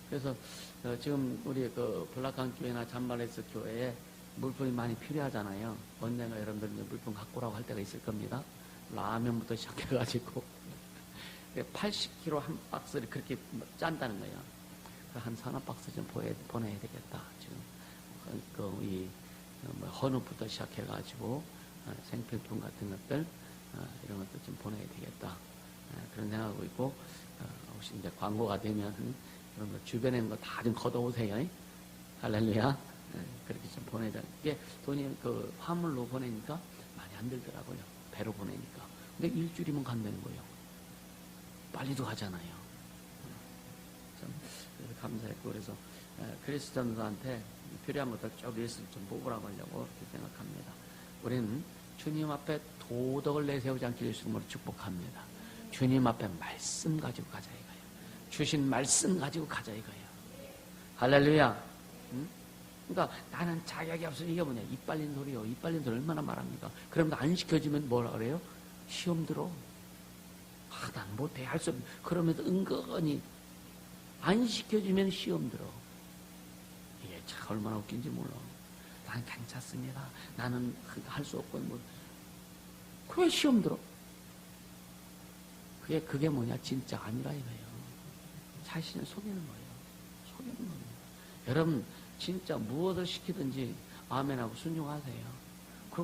그래서 지금 우리 블락강 교회나 잠발레스 교회에 물품이 많이 필요하잖아요. 언젠가 여러분들 물품 갖고 오라고 할 때가 있을 겁니다. 라면부터 시작해가지고 80kg 한 박스를 그렇게 짠다는 거예요. 한 서너 박스 좀 보내야 되겠다. 지금 헌옷부터 시작해가지고 생필품 같은 것들 이런 것도 좀 보내야 되겠다. 그런 생각하고 있고 혹시 이제 광고가 되면 그런 거 주변에 있는 거 다 좀 걷어오세요. 할렐루야. 그렇게 좀 보내자. 이게 돈이 화물로 보내니까 많이 안 들더라고요. 배로 보내니까. 근데 일주일이면 간다는 거예요. 빨리도 가잖아요. 참 감사했고 그래서 그리스도인들한테 필요한 것들 쭉 리스트를 좀 뽑으라고 하려고 그렇게 생각합니다. 우리는 주님 앞에 도덕을 내세우지 않기를 예수님으로 축복합니다. 주님 앞에 말씀 가지고 가자 이거예요. 주신 말씀 가지고 가자 이거예요. 할렐루야. 응? 그러니까 나는 자격이 없어. 이게 뭐냐? 이빨린 소리요. 이빨린 소리 얼마나 말합니까? 그러면 안 시켜주면 뭐라 그래요? 시험 들어. 난 못해. 할 수 없어. 그러면서 은근히 안 시켜주면 시험 들어. 이게 참 얼마나 웃긴지 몰라. 난 괜찮습니다. 나는 할 수 없고 뭐. 왜 시험 들어? 그게 뭐냐? 진짜 아니라 이거예요. 자신을 속이는 거예요. 속이는 겁니다. 여러분, 진짜 무엇을 시키든지 아멘하고 순종하세요.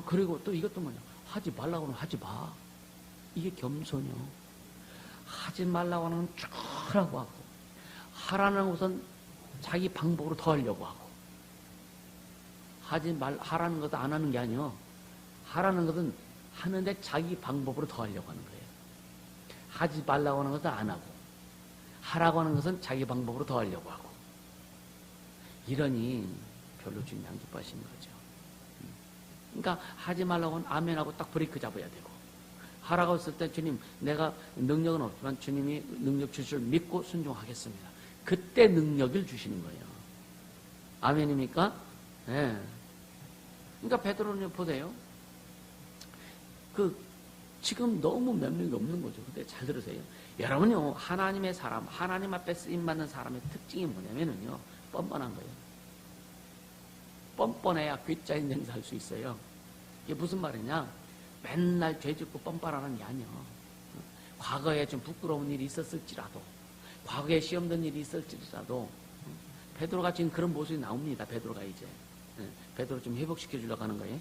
그리고 또 이것도 뭐냐? 하지 말라고 하면 하지 마. 이게 겸손이요. 하지 말라고 하면 쭉 하라고 하고, 하라는 것은 자기 방법으로 더 하려고 하고, 하라는 것도 안 하는 게 아니요. 하라는 것은 하는데 자기 방법으로 더 하려고 하는 거예요. 하지 말라고 하는 것은 안 하고, 하라고 하는 것은 자기 방법으로 더 하려고 하고. 이러니 별로 주님이 안 기뻐하시는 거죠. 그러니까 하지 말라고 하면 아멘하고 딱 브레이크 잡아야 되고, 하라고 했을 때 주님, 내가 능력은 없지만 주님이 능력 주실 줄 믿고 순종하겠습니다. 그때 능력을 주시는 거예요. 아멘입니까? 네. 그러니까 베드로는 보세요. 지금 너무 몇 명이 없는 거죠. 근데 잘 들으세요. 여러분요, 하나님의 사람, 하나님 앞에 쓰임받는 사람의 특징이 뭐냐면요, 뻔뻔한 거예요. 뻔뻔해야 괴짜 인생 살 수 있어요. 이게 무슨 말이냐? 맨날 죄 짓고 뻔뻔하는 게 아니야. 과거에 좀 부끄러운 일이 있었을지라도, 과거에 시험 든 일이 있었을지라도, 베드로가 지금 그런 모습이 나옵니다. 베드로가 이제. 베드로 좀 회복시켜 주려고 하는 거예요.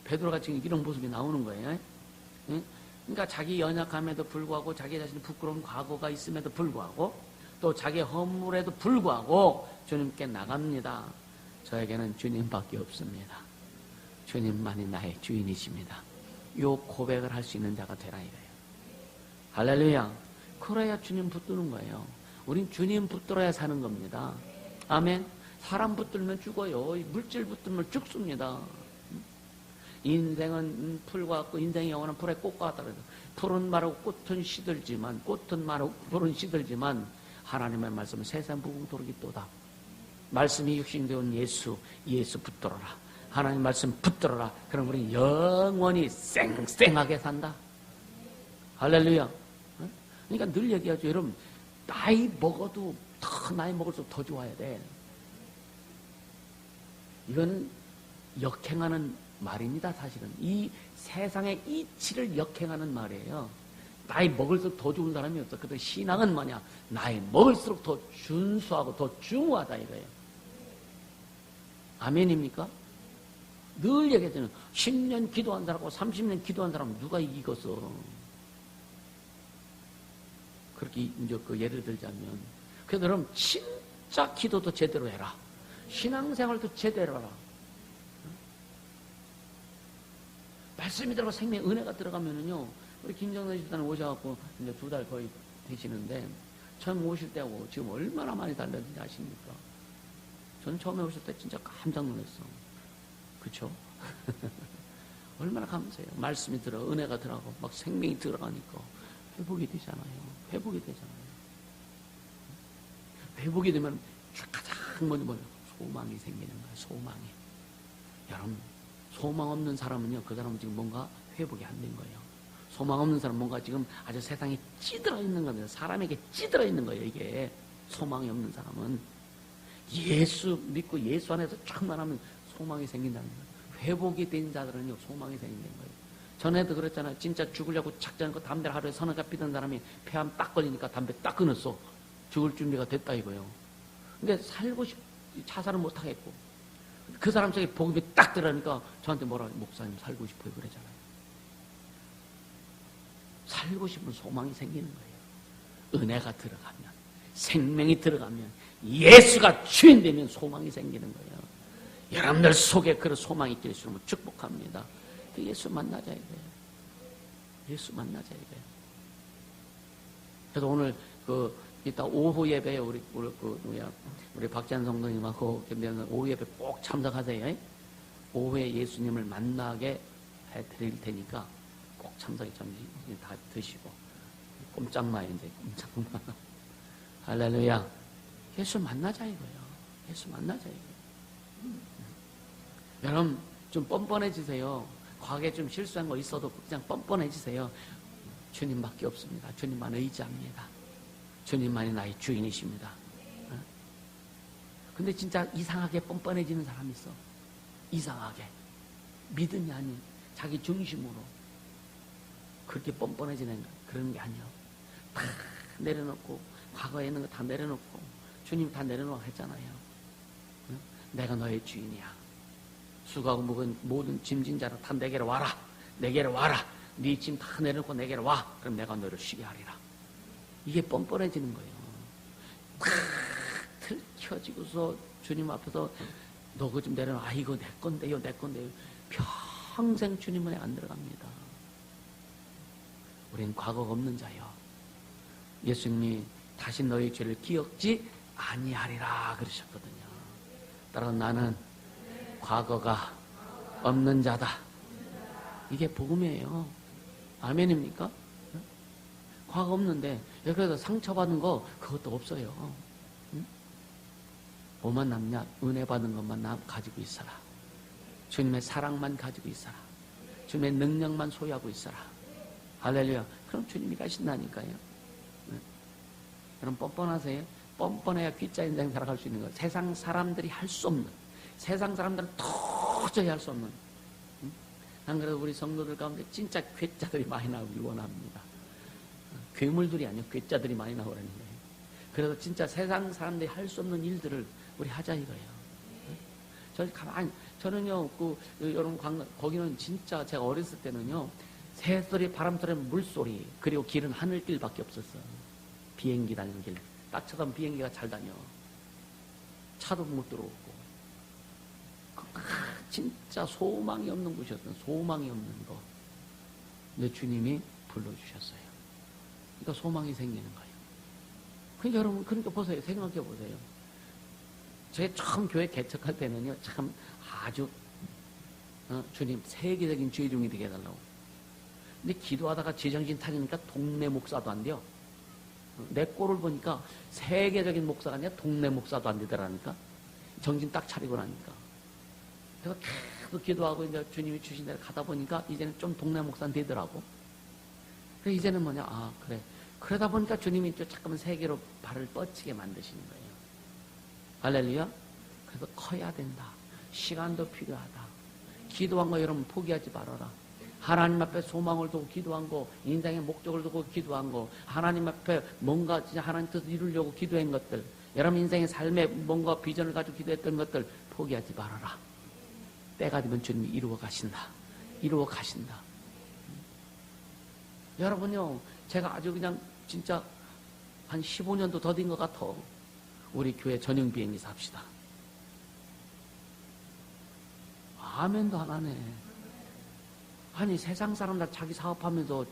베드로가 지금 이런 모습이 나오는 거예요. 그러니까 자기 연약함에도 불구하고, 자기 자신의 부끄러운 과거가 있음에도 불구하고, 또 자기 허물에도 불구하고 주님께 나갑니다. 저에게는 주님밖에 없습니다. 주님만이 나의 주인이십니다. 요 고백을 할 수 있는 자가 되라 이거예요. 할렐루야. 그래야 주님 붙드는 거예요. 우린 주님 붙들어야 사는 겁니다. 아멘. 사람 붙들면 죽어요. 물질 붙들면 죽습니다. 인생은 풀과 같고, 인생의 영혼은 풀의 꽃과 같다 그래서, 풀은 마르고 꽃은 시들지만, 꽃은 마르고 풀은 시들지만 하나님의 말씀은 세상 무궁토록이도다. 말씀이 육신되온 예수 붙들어라. 하나님 말씀 붙들어라. 그럼 우리 영원히 쌩쌩하게 산다. 할렐루야. 그러니까 늘 얘기하죠. 여러분, 나이 먹어도 나이 먹을수록 더 좋아야 돼. 이건 역행하는 말입니다. 사실은 이 세상의 이치를 역행하는 말이에요. 나이 먹을수록 더 좋은 사람이 없어. 그런데 신앙은 뭐냐? 나이 먹을수록 더 준수하고 더 중후하다 이거예요. 아멘입니까? 늘 얘기하잖아요. 10년 기도한 사람하고 30년 기도한 사람 누가 이기겠어? 그렇게 이제 그 예를 들자면, 그래서 여러분 진짜 기도도 제대로 해라. 신앙생활도 제대로 하라. 말씀이 들어가 생명 은혜가 들어가면은요, 우리 김정선 집사님 오셔갖고 이제 2달 거의 되시는데, 처음 오실 때하고 지금 얼마나 많이 달라진지 아십니까? 저는 처음에 오실 때 진짜 깜짝 놀랐어. 그쵸? 얼마나 감사해요. 말씀이 들어, 은혜가 들어가고, 막 생명이 들어가니까 회복이 되잖아요. 회복이 되잖아요. 회복이 되면 가장 먼저 소망이 생기는 거예요. 소망이. 여러분, 소망 없는 사람은요, 그 사람은 지금 뭔가 회복이 안 된 거예요. 소망 없는 사람은 뭔가 지금 아주 세상에 찌들어 있는 겁니다. 사람에게 찌들어 있는 거예요, 이게. 소망이 없는 사람은. 예수 믿고 예수 안에서 충만하면 소망이 생긴다는 거예요. 회복이 된 자들은요, 소망이 생긴다는 거예요. 전에도 그랬잖아요. 진짜 죽으려고 작정하고 담배를 하루에 서너 갑 피던 사람이 폐암 딱 걸리니까 담배 딱 끊었어. 죽을 준비가 됐다 이거예요. 근데 자살을 못 하겠고, 그 사람 속에 복음이 딱 들어가니까 저한테 뭐라, 목사님 살고 싶어요 그러잖아요. 살고 싶은 소망이 생기는 거예요. 은혜가 들어가면, 생명이 들어가면, 예수가 주인 되면 소망이 생기는 거예요. 여러분들 속에 그런 소망이 있길 주님을 축복합니다. 예수 만나자 이거예요. 예수 만나자 이거예요. 그래서 오늘 이따 오후 예배에 우리 박찬 성도님하고 오후 예배 꼭 참석하세요. 오후에 예수님을 만나게 해드릴 테니까 꼭 참석해 다 드시고 꼼짝 마요 이제 꼼짝 마. 할렐루야. 예수 만나자 이거예요. 예수 만나자 이거예요. 여러분 좀 뻔뻔해지세요. 과거에 좀 실수한 거 있어도 그냥 뻔뻔해지세요. 주님밖에 없습니다. 주님만 의지합니다. 주님만이 나의 주인이십니다. 근데 진짜 이상하게 뻔뻔해지는 사람이 있어. 이상하게. 믿음이 아닌 자기 중심으로 그렇게 뻔뻔해지는 그런 게 아니요. 다 내려놓고 과거에 있는 거 다 내려놓고 주님 다 내려놓고 했잖아요. 응? 내가 너의 주인이야. 수고하고 묵은 모든 짐진 자를 다 내게로 와라. 내게로 와라. 네 짐 다 내려놓고 내게로 와. 그럼 내가 너를 쉬게 하리라. 이게 뻔뻔해지는 거예요. 탁 들켜지고서 주님 앞에서 너 그거 좀 내려놔. 아 이거 내 건데요. 내 건데요. 평생 주님 은혜 안 들어갑니다. 우린 과거가 없는 자요. 예수님이 다시 너희 죄를 기억지 아니하리라 그러셨거든요. 따라서 나는 과거가 없는 자다. 이게 복음이에요. 아멘입니까? 과거 없는데 여기서 상처받은 거 그것도 없어요. 응? 뭐만 남냐? 은혜 받은 것만 가지고 있어라. 주님의 사랑만 가지고 있어라. 주님의 능력만 소유하고 있어라. 할렐루야. 그럼 주님이 가신다니까요. 응? 여러분 뻔뻔하세요? 뻔뻔해야 귀자 인생 살아갈 수 있는 거예요. 세상 사람들이 할 수 없는, 세상 사람들은 도저히 할 수 없는. 응? 안 그래도 우리 성도들 가운데 진짜 괴짜들이 많이 나오길 원합니다. 괴물들이 아니고 괴짜들이 많이 나오라는 거예요. 그래서 진짜 세상 사람들이 할 수 없는 일들을 우리 하자 이거예요. 저는요, 여러분, 거기는 진짜 제가 어렸을 때는요, 새소리, 바람소리, 물소리, 그리고 길은 하늘길밖에 없었어요. 비행기 다니는 길. 딱 쳐다보면 비행기가 잘 다녀. 차도 못 들어오고. 진짜 소망이 없는 곳이었어요. 소망이 없는 거. 근데 주님이 불러주셨어요. 그러니까 소망이 생기는 거예요. 그러니까 여러분, 그러니까 보세요. 생각해 보세요. 제가 처음 교회 개척할 때는요, 참 아주, 주님, 세계적인 죄종이 되게 해달라고. 근데 기도하다가 제정신 차리니까 동네 목사도 안 돼요. 내 꼴을 보니까 세계적인 목사가 아니라 동네 목사도 안 되더라니까. 정신 딱 차리고 나니까. 그래서 계속 기도하고 이제 주님이 주신 대로 가다 보니까 이제는 좀 동네 목사는 되더라고. 그래서 이제는 뭐냐, 아, 그래. 그러다 보니까 주님이 또 잠깐만 세계로 발을 뻗치게 만드시는 거예요. 할렐루야. 그래서 커야 된다. 시간도 필요하다. 기도한 거 여러분 포기하지 말아라. 하나님 앞에 소망을 두고 기도한 거, 인생의 목적을 두고 기도한 거, 하나님 앞에 뭔가 진짜 하나님 뜻을 이루려고 기도한 것들, 여러분 인생의 삶에 뭔가 비전을 가지고 기도했던 것들 포기하지 말아라. 때가 되면 주님이 이루어 가신다. 이루어 가신다. 여러분요, 제가 아주 그냥 진짜 한 15년도 더 된 것 같아. 우리 교회 전용 비행기사 합시다. 아멘도 안 하네. 아니 세상 사람들 자기 사업하면서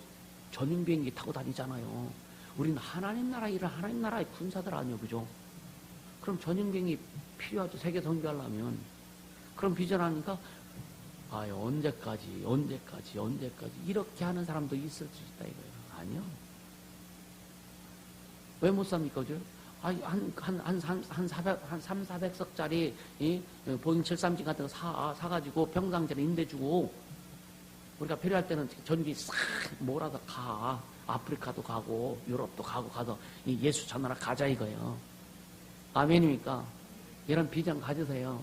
전용 비행기 타고 다니잖아요. 우리는 하나님 나라 일을 하나님 나라의 군사들 아니요, 그죠? 그럼 전용 비행기 필요하죠. 세계 선교하려면. 그럼 비전하니까 언제까지 이렇게 하는 사람도 있을 수 있다 이거예요. 아니요. 왜 못 삽니까, 그죠? 한 300석짜리 보잉 737 같은 거 사가지고 병상제를 임대주고 우리가 필요할 때는 전기 싹 몰아서 가. 아프리카도 가고 유럽도 가서 이 예수 전하러 가자 이거예요. 아멘입니까? 이런 비전 가지세요.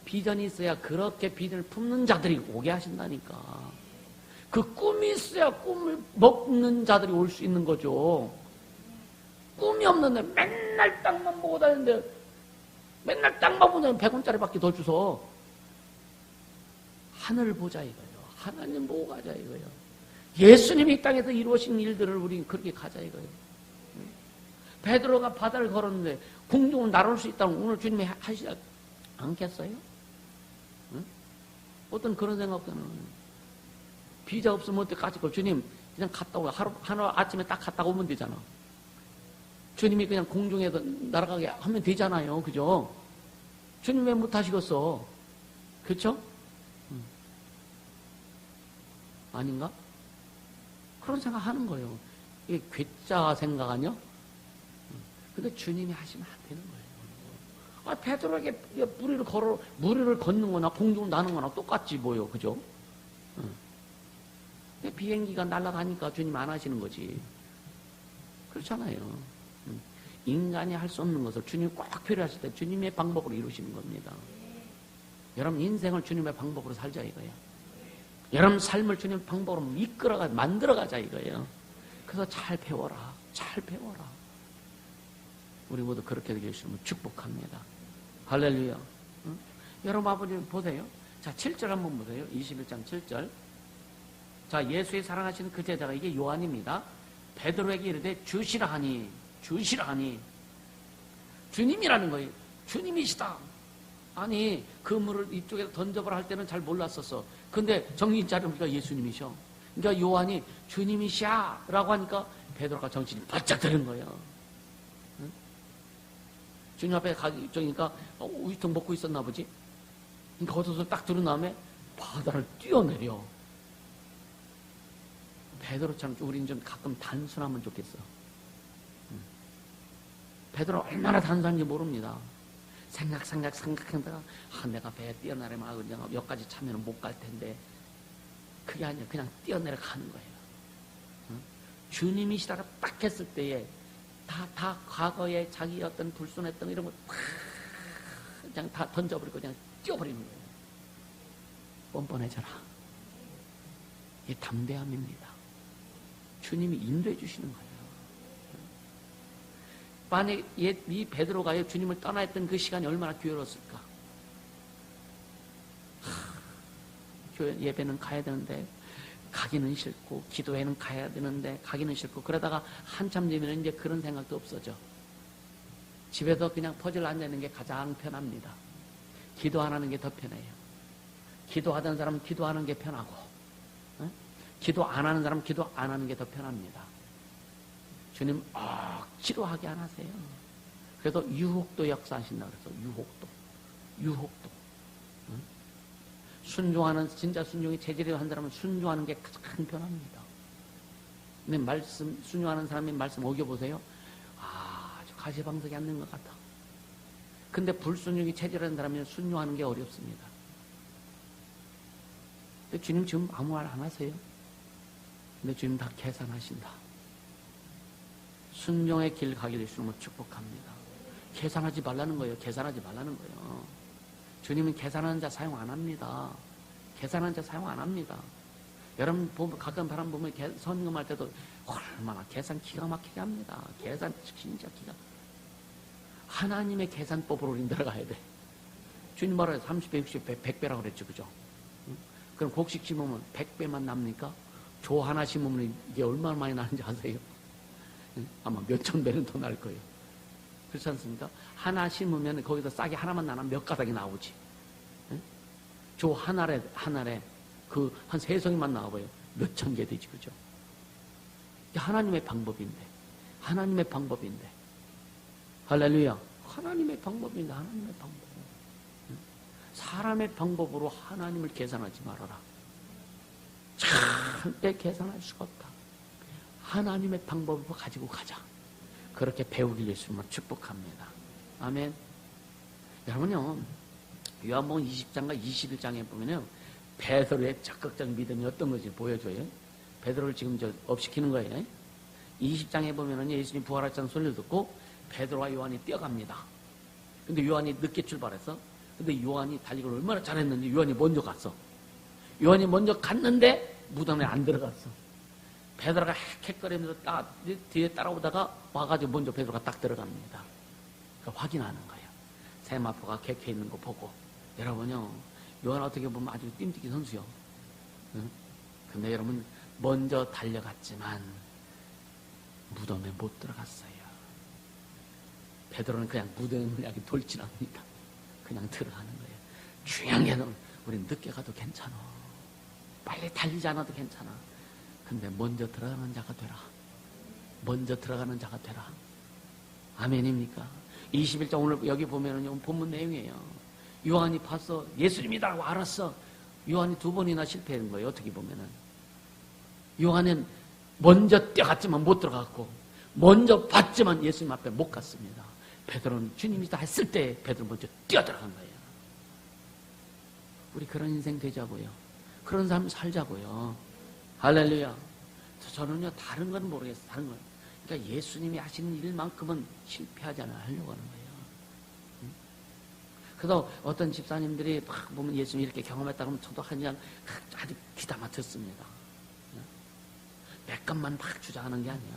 비전이 있어야 그렇게 비전을 품는 자들이 오게 하신다니까. 그 꿈이 있어야 꿈을 먹는 자들이 올 수 있는 거죠. 꿈이 없는데 맨날 땅만 보고 다니는데 맨날 땅만 보면 100원짜리밖에 더 주서 하늘을 보자 이거예요. 하나님 보고 가자 이거예요. 예수님이 이 땅에서 이루어진 일들을 우리 그렇게 가자 이거예요. 베드로가 바다를 걸었는데 공중을 날아올 수 있다면 오늘 주님이 하시지 않겠어요? 응? 어떤 그런 생각들은 비자 없으면 어떡하지? 주님 그냥 갔다 오고 하루 아침에 딱 갔다 오면 되잖아. 주님이 그냥 공중에서 날아가게 하면 되잖아요. 그죠? 주님 왜 못하시겠어? 그렇죠? 아닌가? 그런 생각하는 거예요. 이게 괴짜 생각 아니요? 근데 주님이 하시면 안 되는 거예요. 베드로에게 무리를 걷는 거나 공중을 나는 거나 똑같지 뭐요. 그죠? 근데 비행기가 날아가니까 주님 안 하시는 거지. 그렇잖아요. 인간이 할 수 없는 것을 주님이 꼭 필요하실 때 주님의 방법으로 이루시는 겁니다. 여러분 인생을 주님의 방법으로 살자 이거예요. 여러분 삶을 주님의 방법으로 만들어가자 이거예요. 그래서 잘 배워라. 잘 배워라. 우리 모두 그렇게 되게 해주시면 축복합니다. 할렐루야. 응? 여러분 아버님 보세요. 자, 7절 한번 보세요. 21장 7절. 자, 예수의 사랑하시는 그 제자가, 이게 요한입니다. 베드로에게 이르되 주시라 하니, 주시라 하니. 주님이라는 거예요. 주님이시다. 아니, 그물을 이쪽에 던져보라 할 때는 잘 몰랐었어. 근데 정신 차려보니까 예수님이셔. 그러니까 요한이 주님이시야 라고 하니까 베드로가 정신이 바짝 드는 거예요. 응? 주님 앞에 가기 쪽이니까 우유통 먹고 있었나 보지. 그러니까 겉옷을 딱 들은 다음에 바다를 뛰어내려. 베드로처럼 우리는 좀 가끔 단순하면 좋겠어. 베드로 얼마나 단순한지 모릅니다. 생각하다가 내가 배에 뛰어내려면 여기까지 차면 못 갈 텐데, 그게 아니라 그냥 뛰어내려 가는 거예요. 주님이시다가 딱 했을 때에 다 과거에 자기 어떤 불순했던 이런 거 그냥 다 던져버리고 그냥 뛰어버리는 거예요. 뻔뻔해져라. 이게 담대함입니다. 주님이 인도해 주시는 거예요. 만약 이 베드로가 주님을 떠나 있던 그 시간이 얼마나 괴로웠을까. 교회 예배는 가야 되는데 가기는 싫고, 기도회는 가야 되는데 가기는 싫고, 그러다가 한참 되면 이제 그런 생각도 없어져. 집에서 그냥 퍼즐 앉아있는 게 가장 편합니다. 기도 안 하는 게 더 편해요. 기도하던 사람은 기도하는 게 편하고, 기도 안 하는 사람은 기도 안 하는 게 더 편합니다. 주님 억지로 하게 안 하세요. 그래서 유혹도 역사하신다 그래서 유혹도. 순종하는, 진짜 순종이 체질이 한 사람은 순종하는 게 가장 편합니다. 근데 말씀, 순종하는 사람이 말씀 어겨보세요. 아주 가시방석이 앉는 것 같아. 근데 불순종이 체질한 사람은 순종하는 게 어렵습니다. 근데 주님 지금 아무 말 안 하세요. 근데 주님 다 계산하신다. 순종의 길 가기를 주님을 축복합니다. 계산하지 말라는 거예요. 계산하지 말라는 거예요. 주님은 계산하는 자 사용 안 합니다. 계산하는 자 사용 안 합니다. 여러분 보면, 가끔 바람 보면 선금할 때도 얼마나 계산 기가 막히게 합니다. 계산 진짜 기가. 하나님의 계산법으로 우린 들어가야 돼. 주님 말하여 30배, 60배, 100배라고 그랬죠. 그죠? 그럼 곡식 심으면 100배만 납니까? 조 하나 심으면 이게 얼마나 많이 나는지 아세요? 아마 몇천 배는 더 날 거예요. 그렇지 않습니까? 하나 심으면 거기서 싹이 하나만 나면 몇 가닥이 나오지. 조 하나에 그 한 세 송이만 나와봐요. 몇천 개 되지. 그죠? 하나님의 방법인데. 할렐루야. 하나님의 방법인데, 하나님의 방법. 사람의 방법으로 하나님을 계산하지 말아라. 절대 계산할 수가 없다. 하나님의 방법으로 가지고 가자. 그렇게 배우길 예수님을 축복합니다. 아멘. 여러분요, 요한복음 20장과 21장에 보면요, 베드로의 적극적 믿음이 어떤 건지 보여줘요. 베드로를 지금 업시키는 거예요. 20장에 보면은 예수님 부활하셨다는 소리를 듣고 베드로와 요한이 뛰어갑니다. 근데 요한이 늦게 출발했어. 근데 요한이 달리기를 얼마나 잘했는지 요한이 먼저 갔어. 요한이 먼저 갔는데 무덤에 안 들어갔어. 베드로가 헥헥거리면서 뒤에 따라오다가 와가지고 먼저 베드로가 딱 들어갑니다. 그러니까 확인하는 거예요. 세마포가 객해 있는 거 보고. 여러분요, 요한 어떻게 보면 아주 띠뛰기 선수요. 응? 근데 여러분, 먼저 달려갔지만 무덤에 못 들어갔어요. 베드로는 그냥 무덤을 돌진합니다. 그냥 들어가는 거예요. 중요한 게 우리 늦게 가도 괜찮아. 빨리 달리지 않아도 괜찮아. 근데 먼저 들어가는 자가 되라. 먼저 들어가는 자가 되라. 아멘입니까? 21장 오늘 여기 보면은 본문 내용이에요. 요한이 봤어. 예수님이라고 알았어. 요한이 2번이나 실패한 거예요. 어떻게 보면은. 요한은 먼저 뛰어갔지만 못 들어갔고, 먼저 봤지만 예수님 앞에 못 갔습니다. 베드로는 주님이다 했을 때 베드로 먼저 뛰어들어간 거예요. 우리 그런 인생 되자고요. 그런 삶 살자고요. 할렐루야. 저는요, 다른 건 모르겠어요. 다른 건. 그러니까 예수님이 하시는 일만큼은 실패하지 않아 하려고 하는 거예요. 그래서 어떤 집사님들이 막 보면 예수님 이렇게 경험했다 그러면 저도 한잔 아주 귀담아 듣습니다. 몇 것만 막 주장하는 게 아니야.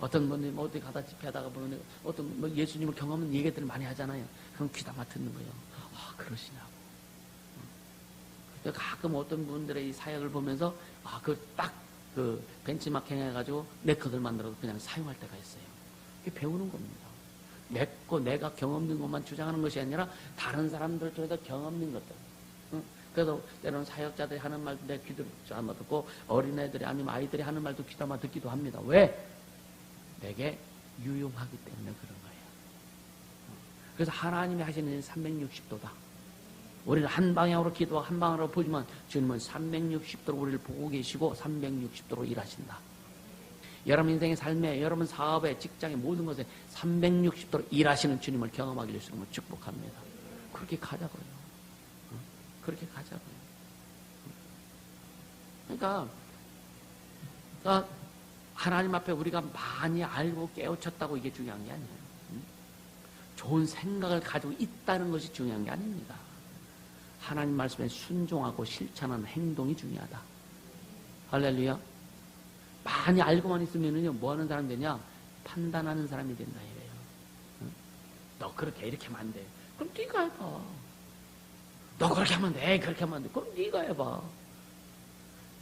어떤 분들이 뭐 어디 가다 집회하다가 보면 어떤 뭐 예수님을 경험한 얘기들을 많이 하잖아요. 그럼 귀담아 듣는 거예요. 아, 그러시냐고. 가끔 어떤 분들의 이 사역을 보면서 그 벤치마킹 해가지고 내 것을 만들어서 그냥 사용할 때가 있어요. 이게 배우는 겁니다. 내가 경험 있는 것만 주장하는 것이 아니라 다른 사람들 중에서 경험 있는 것들. 그래서 때로는 사역자들이 하는 말도 내 귀도 귀담아 듣고 어린애들이 아니면 아이들이 하는 말도 귀담아 듣기도 합니다. 왜? 내게 유용하기 때문에 그런 거예요. 그래서 하나님이 하시는 360도다. 우리는 한 방향으로 기도하고 한 방향으로 보지만 주님은 360도로 우리를 보고 계시고 360도로 일하신다. 여러분 인생의 삶에, 여러분 사업에, 직장에, 모든 것에 360도로 일하시는 주님을 경험하기를 주님을 축복합니다. 그렇게 가자고요. 그렇게 가자고요. 그러니까 하나님 앞에 우리가 많이 알고 깨우쳤다고 이게 중요한 게 아니에요. 좋은 생각을 가지고 있다는 것이 중요한 게 아닙니다. 하나님 말씀에 순종하고 실천하는 행동이 중요하다. 할렐루야. 많이 알고만 있으면은요, 뭐 하는 사람이 되냐? 판단하는 사람이 된다 이래요. 너 그렇게 이렇게 하면 안 돼. 그럼 네가 해봐. 너 그렇게 하면 돼. 그렇게 하면 안 돼. 그럼 네가 해봐.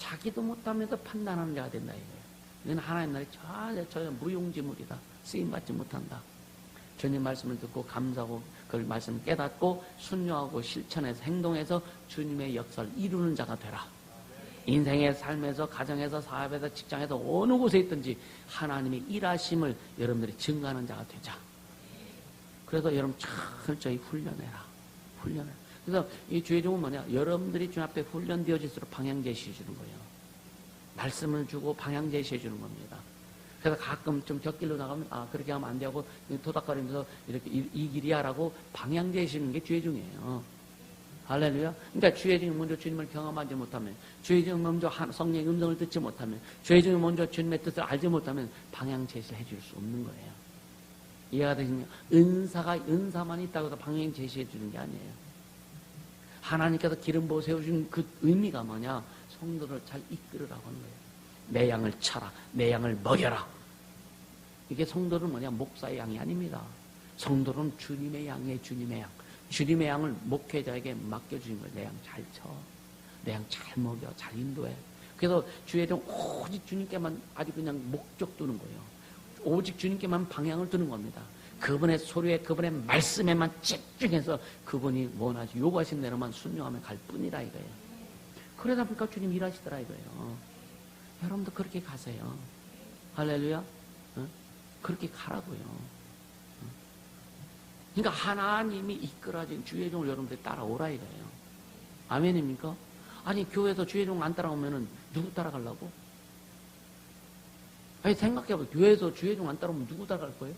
자기도 못하면서 판단하는 자가 된다 이거예요. 너는 하나님 나라에 전혀 무용지물이다. 쓰임받지 못한다. 주님 말씀을 듣고 감사하고 그 말씀을 깨닫고 순종하고 실천해서 행동해서 주님의 역사를 이루는 자가 되라. 인생의 삶에서, 가정에서, 사업에서, 직장에서 어느 곳에 있든지 하나님의 일하심을 여러분들이 증거하는 자가 되자. 그래서 여러분 철저히 훈련해라. 훈련해라. 그래서 이 주의 종은 뭐냐? 여러분들이 주님 앞에 훈련되어질수록 방향 제시해 주는 거예요. 말씀을 주고 방향 제시해 주는 겁니다. 그래서 가끔 좀 곁길로 나가면 그렇게 하면 안 되고 토닥거리면서 이렇게 이 길이야라고 방향 제시하는 게 주의 종이에요. 할렐루야. 그러니까 주의 종이 먼저 주님을 경험하지 못하면, 주의 종이 먼저 성령의 음성을 듣지 못하면, 주의 종이 먼저 주님의 뜻을 알지 못하면 방향 제시를 해줄 수 없는 거예요. 이해가 되시나요? 은사만 있다고 해서 방향 제시해 주는 게 아니에요. 하나님께서 기름 부어 세우신 그 의미가 뭐냐? 성도를 잘 이끌으라고 하는 거예요. 내 양을 차라, 내 양을 먹여라. 이게 성도는 뭐냐? 목사의 양이 아닙니다. 성도는 주님의 양이에요. 주님의 양. 주님의 양을 목회자에게 맡겨주는 거예요. 내 양 잘 쳐. 내 양 잘 먹여. 잘 인도해. 그래서 주의 종 오직 주님께만 아주 그냥 목적 두는 거예요. 오직 주님께만 방향을 두는 겁니다. 그분의 소리에, 그분의 말씀에만 집중해서 그분이 원하시, 요구하신 대로만 순종하면 갈 뿐이라 이거예요. 그러다 보니까 주님 일하시더라 이거예요. 여러분도 그렇게 가세요. 할렐루야. 그렇게 가라고요. 그러니까 하나님이 이끌어진 주의 종을 여러분들이 따라오라 이거예요. 아멘입니까? 아니 교회에서 주의 종 안 따라오면은 누구 따라가려고? 아니 생각해봐. 교회에서 주의 종 안 따라오면 누구 따라갈 거예요?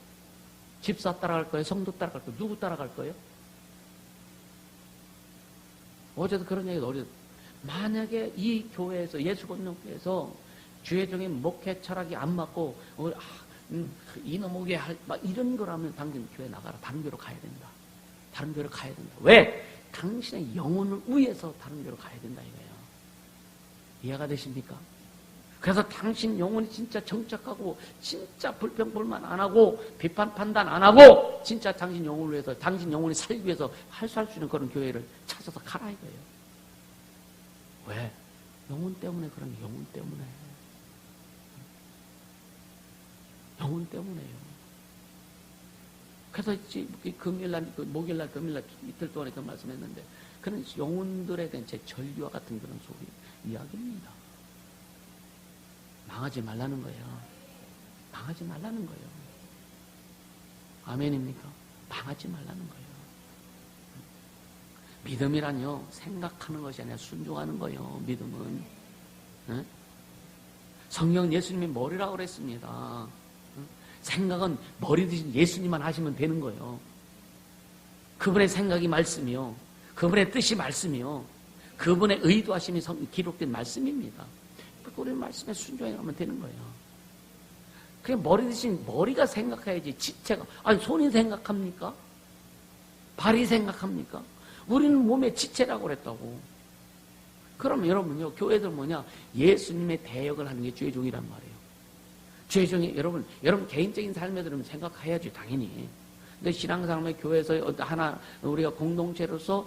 집사 따라갈 거예요? 성도 따라갈 거예요? 누구 따라갈 거예요? 어제도 그런 얘기도 어제 만약에 이 교회에서 예수권능교회에서 주의 종의 목회 철학이 안 맞고 이놈 오게 막 이런 거라면 당신 교회 나가라. 다른 교회로 가야 된다. 다른 교회로 가야 된다. 왜? 당신의 영혼을 위해서 다른 교회로 가야 된다 이거예요. 이해가 되십니까? 그래서 당신 영혼이 진짜 정착하고 진짜 불평불만 안 하고 비판 판단 안 하고 진짜 당신 영혼을 위해서, 당신 영혼이 살기 위해서 할 수 있는 그런 교회를 찾아서 가라 이거예요. 왜? 영혼 때문에 그런 게 영혼 때문에. 영혼 때문에요. 그래서 금요일날, 목요일날, 금요일날 이틀 동안에 그 말씀했는데 그런 영혼들에 대한 제 전류와 같은 그런 소리 이야기입니다. 망하지 말라는 거예요. 망하지 말라는 거예요. 아멘입니까? 망하지 말라는 거예요. 믿음이란요, 생각하는 것이 아니라 순종하는 거예요. 믿음은. 네? 성경 예수님이 머리라고 그랬습니다. 생각은 머리 대신 예수님만 하시면 되는 거예요. 그분의 생각이 말씀이요. 그분의 뜻이 말씀이요. 그분의 의도하심이 기록된 말씀입니다. 우리 말씀에 순종해 가면 되는 거예요. 그냥 머리 대신 머리가 생각해야지 지체가. 아니 손이 생각합니까? 발이 생각합니까? 우리는 몸의 지체라고 그랬다고. 그럼 여러분요, 교회들 뭐냐? 예수님의 대역을 하는 게 주의 종이란 말이에요. 죄 중에 여러분 개인적인 삶에 들으면 생각해야지 당연히. 근데 신앙생활의 교회에서 하나 우리가 공동체로서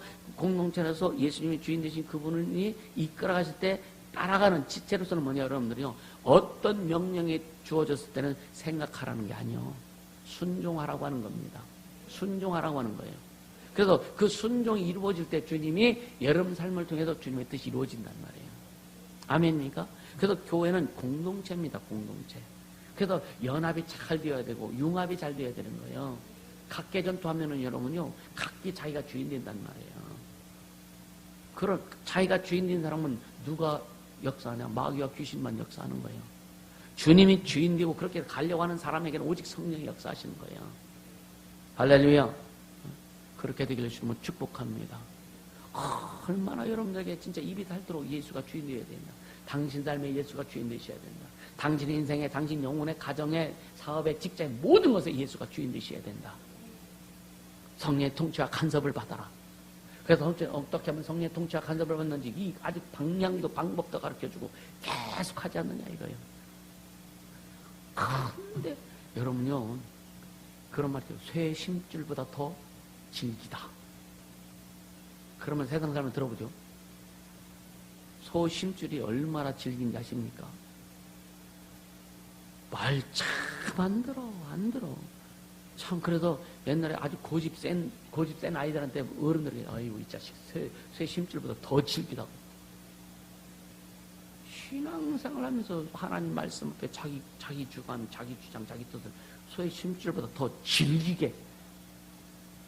예수님이 주인 되신 그분이 이끌어가실 때 따라가는 지체로서는 뭐냐 여러분들이요. 어떤 명령이 주어졌을 때는 생각하라는 게 아니요. 순종하라고 하는 겁니다. 순종하라고 하는 거예요. 그래서 그 순종이 이루어질 때 주님이 여러분 삶을 통해서 주님의 뜻이 이루어진단 말이에요. 아멘입니까? 그래서 교회는 공동체입니다. 공동체. 그래서 연합이 잘 되어야 되고 융합이 잘 되어야 되는 거예요. 각계 전투하면은 여러분요, 각기 자기가 주인 된단 말이에요. 그런 자기가 주인 된 사람은 누가 역사하냐? 마귀와 귀신만 역사하는 거예요. 주님이 주인 되고 그렇게 가려고 하는 사람에게는 오직 성령이 역사하시는 거예요. 할렐루야. 그렇게 되기를 주님은 축복합니다. 얼마나 여러분들에게 진짜 입이 닳도록 예수가 주인 되어야 된다. 당신 삶에 예수가 주인 되셔야 된다. 당신 인생에, 당신 영혼의 가정에, 사업에, 직장에 모든 것에 예수가 주인 되셔야 된다. 성령의 통치와 간섭을 받아라. 그래서 어떻게 하면 성령의 통치와 간섭을 받는지 이 아주 방향도 방법도 가르쳐주고 계속 하지 않느냐 이거예요. 근데 여러분요, 그런 말이에요. 쇠 심줄보다 더 질기다. 그러면 세상 사람을 들어보죠. 소 심줄이 얼마나 질긴지 아십니까? 말 참 안 들어. 참, 그래서 옛날에 아주 고집 센 아이들한테 어른들이, 아이고, 이 자식, 쇠 심줄보다 더 질기다고. 신앙생활 하면서 하나님 말씀 앞에 자기 주관, 자기 주장, 자기 뜻을 쇠 심줄보다 더 질기게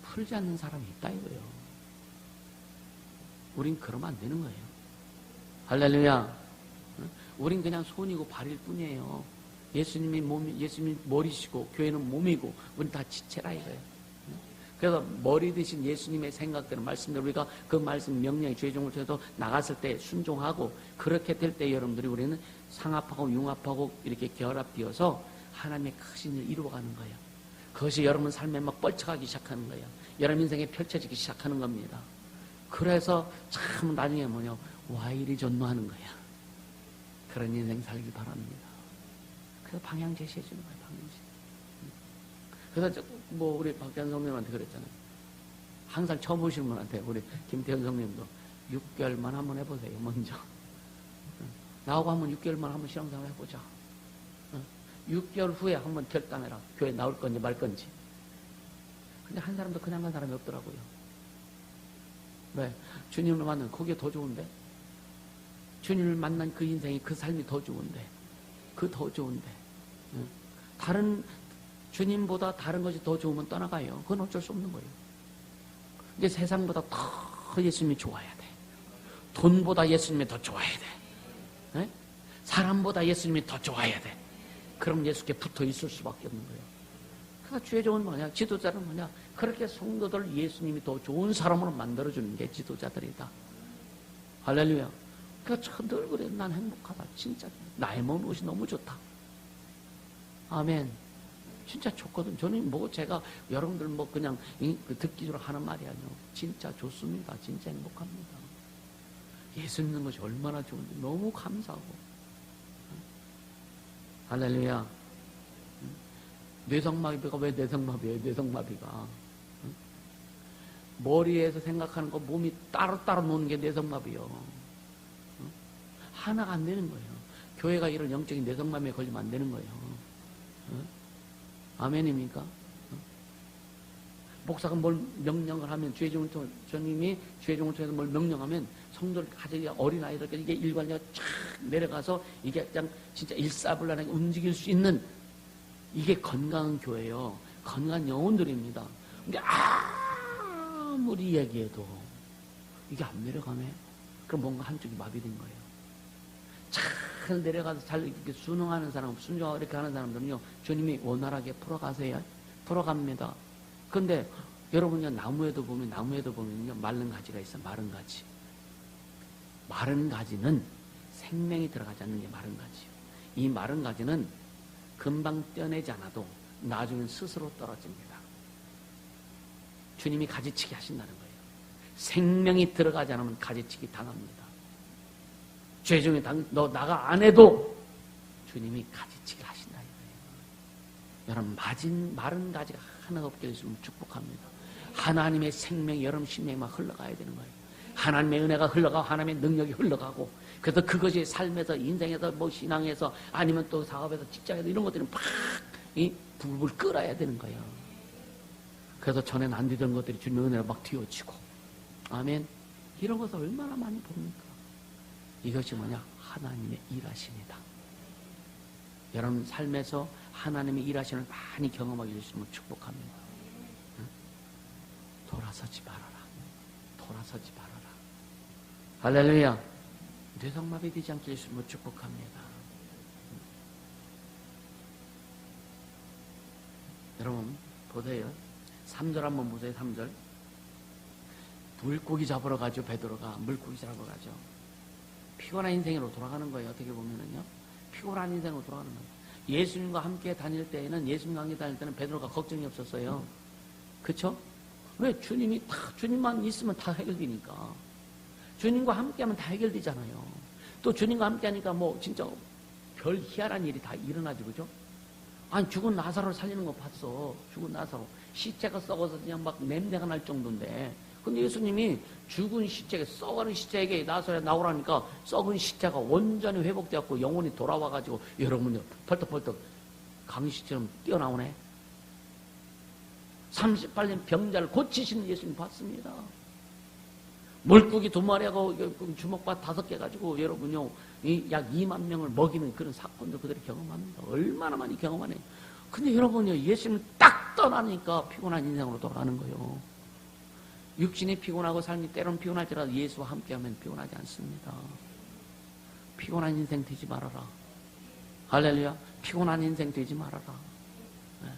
풀지 않는 사람이 있다 이거예요. 우린 그러면 안 되는 거예요. 할렐루야. 우린 그냥 손이고 발일 뿐이에요. 예수님이 머리시고 교회는 몸이고 우린 다 지체라 이거예요. 그래서 머리 대신 예수님의 생각대로 말씀대로 우리가 그 말씀 명령의 죄종을 통해서 나갔을 때 순종하고 그렇게 될 때 여러분들이 우리는 상합하고 융합하고 이렇게 결합되어서 하나님의 크신 일을 이루어가는 거예요. 그것이 여러분 삶에 막 뻗쳐가기 시작하는 거예요. 여러분 인생에 펼쳐지기 시작하는 겁니다. 그래서 참 나중에 뭐냐 와 이리 전노하는 거야. 그런 인생 살기 바랍니다. 그래서 방향 제시해 주는 거예요. 방향 제시. 그래서 뭐 우리 박찬 성님한테 그랬잖아요. 항상 처음 오시는 분한테 우리 김태현 성님도 6개월만 한번 해보세요. 먼저 나하고 한번 6개월만 한번 신앙생활 해보자. 6개월 후에 한번 결단해라. 교회 나올 건지 말 건지. 근데 한 사람도 그냥 간 사람이 없더라고요. 왜? 주님을 만나면 그게 더 좋은데? 주님을 만난 그 인생이 그 삶이 더 좋은데? 더 좋은데? 다른 주님보다 다른 것이 더 좋으면 떠나가요. 그건 어쩔 수 없는 거예요. 이제 세상보다 더 예수님이 좋아야 돼. 돈보다 예수님이 더 좋아야 돼. 네? 사람보다 예수님이 더 좋아야 돼. 그럼 예수께 붙어 있을 수밖에 없는 거예요. 그러니까 주의종은 뭐냐? 지도자는 뭐냐? 그렇게 성도들 예수님이 더 좋은 사람으로 만들어주는 게 지도자들이다. 할렐루야. 그러니까 늘 그래. 난 행복하다. 진짜 나의 몸 옷이 너무 좋다. 아멘. 진짜 좋거든. 저는 뭐 제가 여러분들 뭐 그냥 듣기로 하는 말이 아니에요. 진짜 좋습니다. 진짜 행복합니다. 예수 믿는 것이 얼마나 좋은지 너무 감사하고. 할렐루야. 뇌성마비가 왜 뇌성마비예요? 뇌성마비가 머리에서 생각하는 거 몸이 따로따로 노는 게 뇌성마비요. 하나가 안 되는 거예요. 교회가 이런 영적인 뇌성마비에 걸리면 안 되는 거예요. 아멘입니까? 목사가 뭘 명령을 하면 주님이 주의종을 통해서 뭘 명령하면 성도를 가지고 어린아이들 이게 일관되게 쫙 내려가서 이게 그냥 진짜 일사불란하게 움직일 수 있는 이게 건강한 교회예요. 건강한 영혼들입니다. 근데 아무리 얘기해도 이게 안 내려가네. 그럼 뭔가 한쪽이 마비된 거예요. 잘 내려가서 잘 이렇게 순응하는 사람, 순종하고 이렇게 하는 사람들은요, 주님이 원활하게 풀어가세요. 풀어갑니다. 근데 여러분요, 나무에도 보면요, 마른 가지가 있어요. 마른 가지. 마른 가지는 생명이 들어가지 않는 게 마른 가지예요. 이 마른 가지는 금방 떼어내지 않아도 나중엔 스스로 떨어집니다. 주님이 가지치기 하신다는 거예요. 생명이 들어가지 않으면 가지치기 당합니다. 죄 중에 너 나가 안 해도 주님이 가지치기를 하신다 이거예요. 여러분, 마른 가지가 하나 없게 해주시면 축복합니다. 하나님의 생명이 여러분 심령에만 흘러가야 되는 거예요. 하나님의 은혜가 흘러가고 하나님의 능력이 흘러가고, 그래서 그것이 삶에서, 인생에서, 뭐 신앙에서, 아니면 또 사업에서, 직장에서 이런 것들은 팍 이 불을 끌어야 되는 거예요. 그래서 전에는 안 되던 것들이 주님의 은혜로 막 튀어지고, 아멘. 이런 것을 얼마나 많이 봅니까? 이것이 뭐냐? 하나님의 일하심이다. 여러분 삶에서 하나님의 일하심을 많이 경험하게 해주시면 축복합니다. 응? 돌아서지 말아라. 돌아서지 말아라. 할렐루야. 뇌성마비 되지 않게 해주시면 축복합니다. 여러분 보세요. 3절 한번 보세요. 3절. 물고기 잡으러 가죠. 베드로가 물고기 잡으러 가죠. 피곤한 인생으로 돌아가는 거예요. 어떻게 보면은요. 피곤한 인생으로 돌아가는 거예요. 예수님과 함께 다닐 때는 베드로가 걱정이 없었어요. 그쵸? 왜? 주님만 있으면 다 해결되니까. 주님과 함께하면 다 해결되잖아요. 또 주님과 함께하니까 뭐 진짜 별 희한한 일이 다 일어나지, 그죠? 아니, 죽은 나사로를 살리는 거 봤어. 죽은 나사로. 시체가 썩어서 그냥 막 냄새가 날 정도인데. 근데 예수님이 죽은 시체에, 썩어는 시체에게 나사로에 나오라니까 썩은 시체가 온전히 회복되었고 영혼이 돌아와가지고 여러분요, 펄떡펄떡 강시처럼 뛰어나오네. 38년 병자를 고치시는 예수님 봤습니다. 물고기 2마리하고 주먹밥 5개 가지고 여러분요, 약 2만 명을 먹이는 그런 사건도 그들이 경험합니다. 얼마나 많이 경험하네. 근데 여러분요, 예수님 딱 떠나니까 피곤한 인생으로 돌아가는 거예요. 육신이 피곤하고 삶이 때로는 피곤할지라도 예수와 함께하면 피곤하지 않습니다. 피곤한 인생 되지 말아라. 할렐루야. 피곤한 인생 되지 말아라. 네.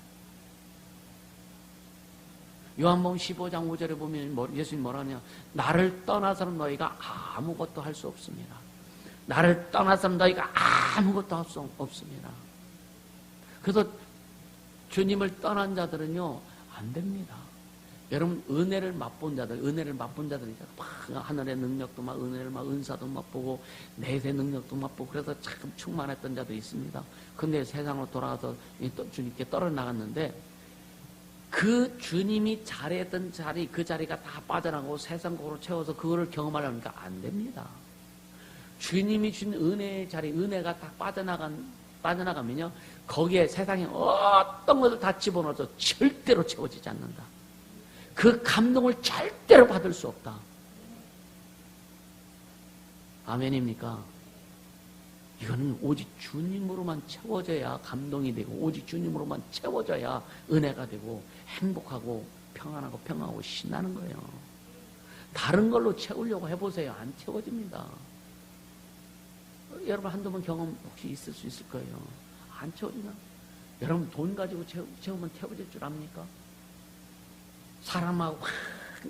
요한복음 15장 5절에 보면 예수님 뭐라 하냐. 나를 떠나서는 너희가 아무것도 할 수 없습니다. 나를 떠나서는 너희가 아무것도 할 수 없습니다. 그래서 주님을 떠난 자들은요, 안 됩니다. 여러분, 은혜를 맛본 자들이 막 하늘의 능력도 막 은혜를 막 은사도 맛보고 내세 능력도 맛보고 그래서 참 충만했던 자들이 있습니다. 근데 세상으로 돌아가서 주님께 떨어져 나갔는데 그 주님이 잘했던 자리, 그 자리가 다 빠져나가고 세상으로 채워서 그거를 경험하려니까 안 됩니다. 주님이 준 은혜의 자리, 은혜가 다 빠져나가면요, 거기에 세상에 어떤 것을 다 집어넣어서 절대로 채워지지 않는다. 그 감동을 절대로 받을 수 없다. 아멘입니까? 이거는 오직 주님으로만 채워져야 감동이 되고, 오직 주님으로만 채워져야 은혜가 되고 행복하고 평안하고 신나는 거예요. 다른 걸로 채우려고 해보세요. 안 채워집니다. 여러분 한두 번 경험 혹시 있을 수 있을 거예요. 안 채워지나? 여러분 돈 가지고 채우면 채워질 줄 압니까? 사람하고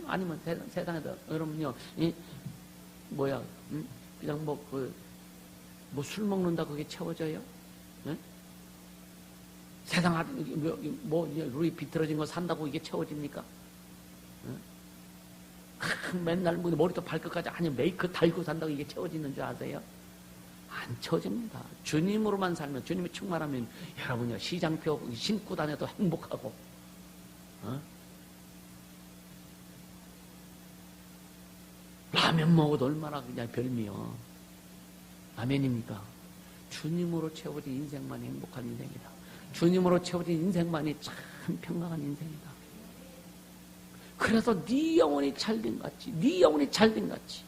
아니면 세상에서 여러분요, 그냥 뭐 술 먹는다 그게 채워져요? 네? 세상 루이 비틀어진 거 산다고 이게 채워집니까? 네? 맨날 머리부터 발끝까지 아니 메이크 달고 산다고 이게 채워지는 줄 아세요? 안 채워집니다. 주님으로만 살면, 주님이 충만하면 여러분요, 시장표 신고 다녀도 행복하고, 라면 먹어도 얼마나 그냥 별미요. 아멘입니까? 주님으로 채워진 인생만이 행복한 인생이다. 주님으로 채워진 인생만이 참 평강한 인생이다. 그래서 네 영혼이 잘된 같이, 네 영혼이 잘된 같이,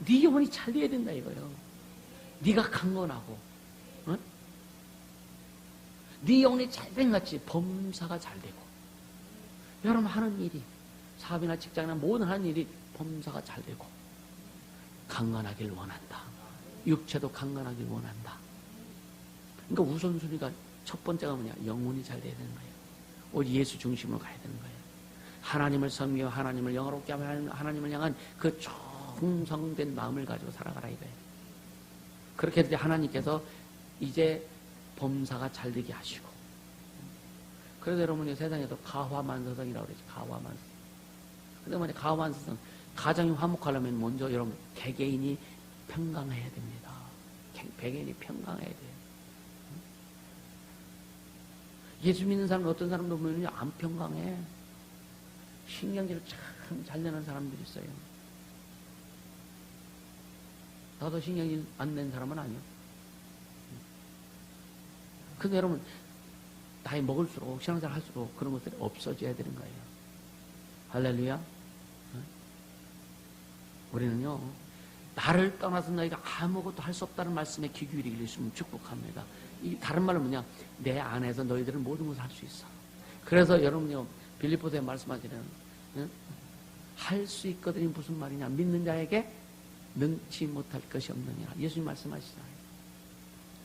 네 영혼이 잘 돼야 된다 이거예요. 네가 강건하고, 네 영혼이 잘된 같이 범사가 잘 되고, 여러분 하는 일이, 사업이나 직장이나 모든 하는 일이 범사가 잘 되고 강건하길 원한다. 육체도 강건하길 원한다. 그러니까 우선순위가 첫 번째가 뭐냐? 영혼이 잘 돼야 되는 거예요. 오직 예수 중심으로 가야 되는 거예요. 하나님을 섬기고 하나님을 영화롭게 하며 하나님을 향한 그 충성된 마음을 가지고 살아가라 이거예요. 그렇게 해서 하나님께서 이제 범사가 잘 되게 하시고, 그래서 여러분이 세상에서 가화만서성이라고 그러죠. 가화만서성. 근데 뭐냐? 가화만서성. 가정이 화목하려면 먼저 여러분 개개인이 평강해야 됩니다. 개개인이 평강해야 돼요. 예수 믿는 사람, 어떤 사람도 보면 안 평강해. 신경질을 참 잘 내는 사람들이 있어요. 나도 신경질 안 낸 사람은 아니야. 근데 여러분, 나이 먹을수록, 신앙생활 할수록 그런 것들이 없어져야 되는 거예요. 할렐루야. 우리는요, 나를 떠나서 너희가 아무것도 할 수 없다는 말씀에 귀 기울이기를 예수님 축복합니다. 이 다른 말은 뭐냐? 내 안에서 너희들은 모든 것을 할 수 있어. 그래서 여러분요, 빌립보서에 말씀하시는 할 수 있거든이 무슨 말이냐? 믿는 자에게 능치 못할 것이 없느니라. 예수님 말씀하시잖아요.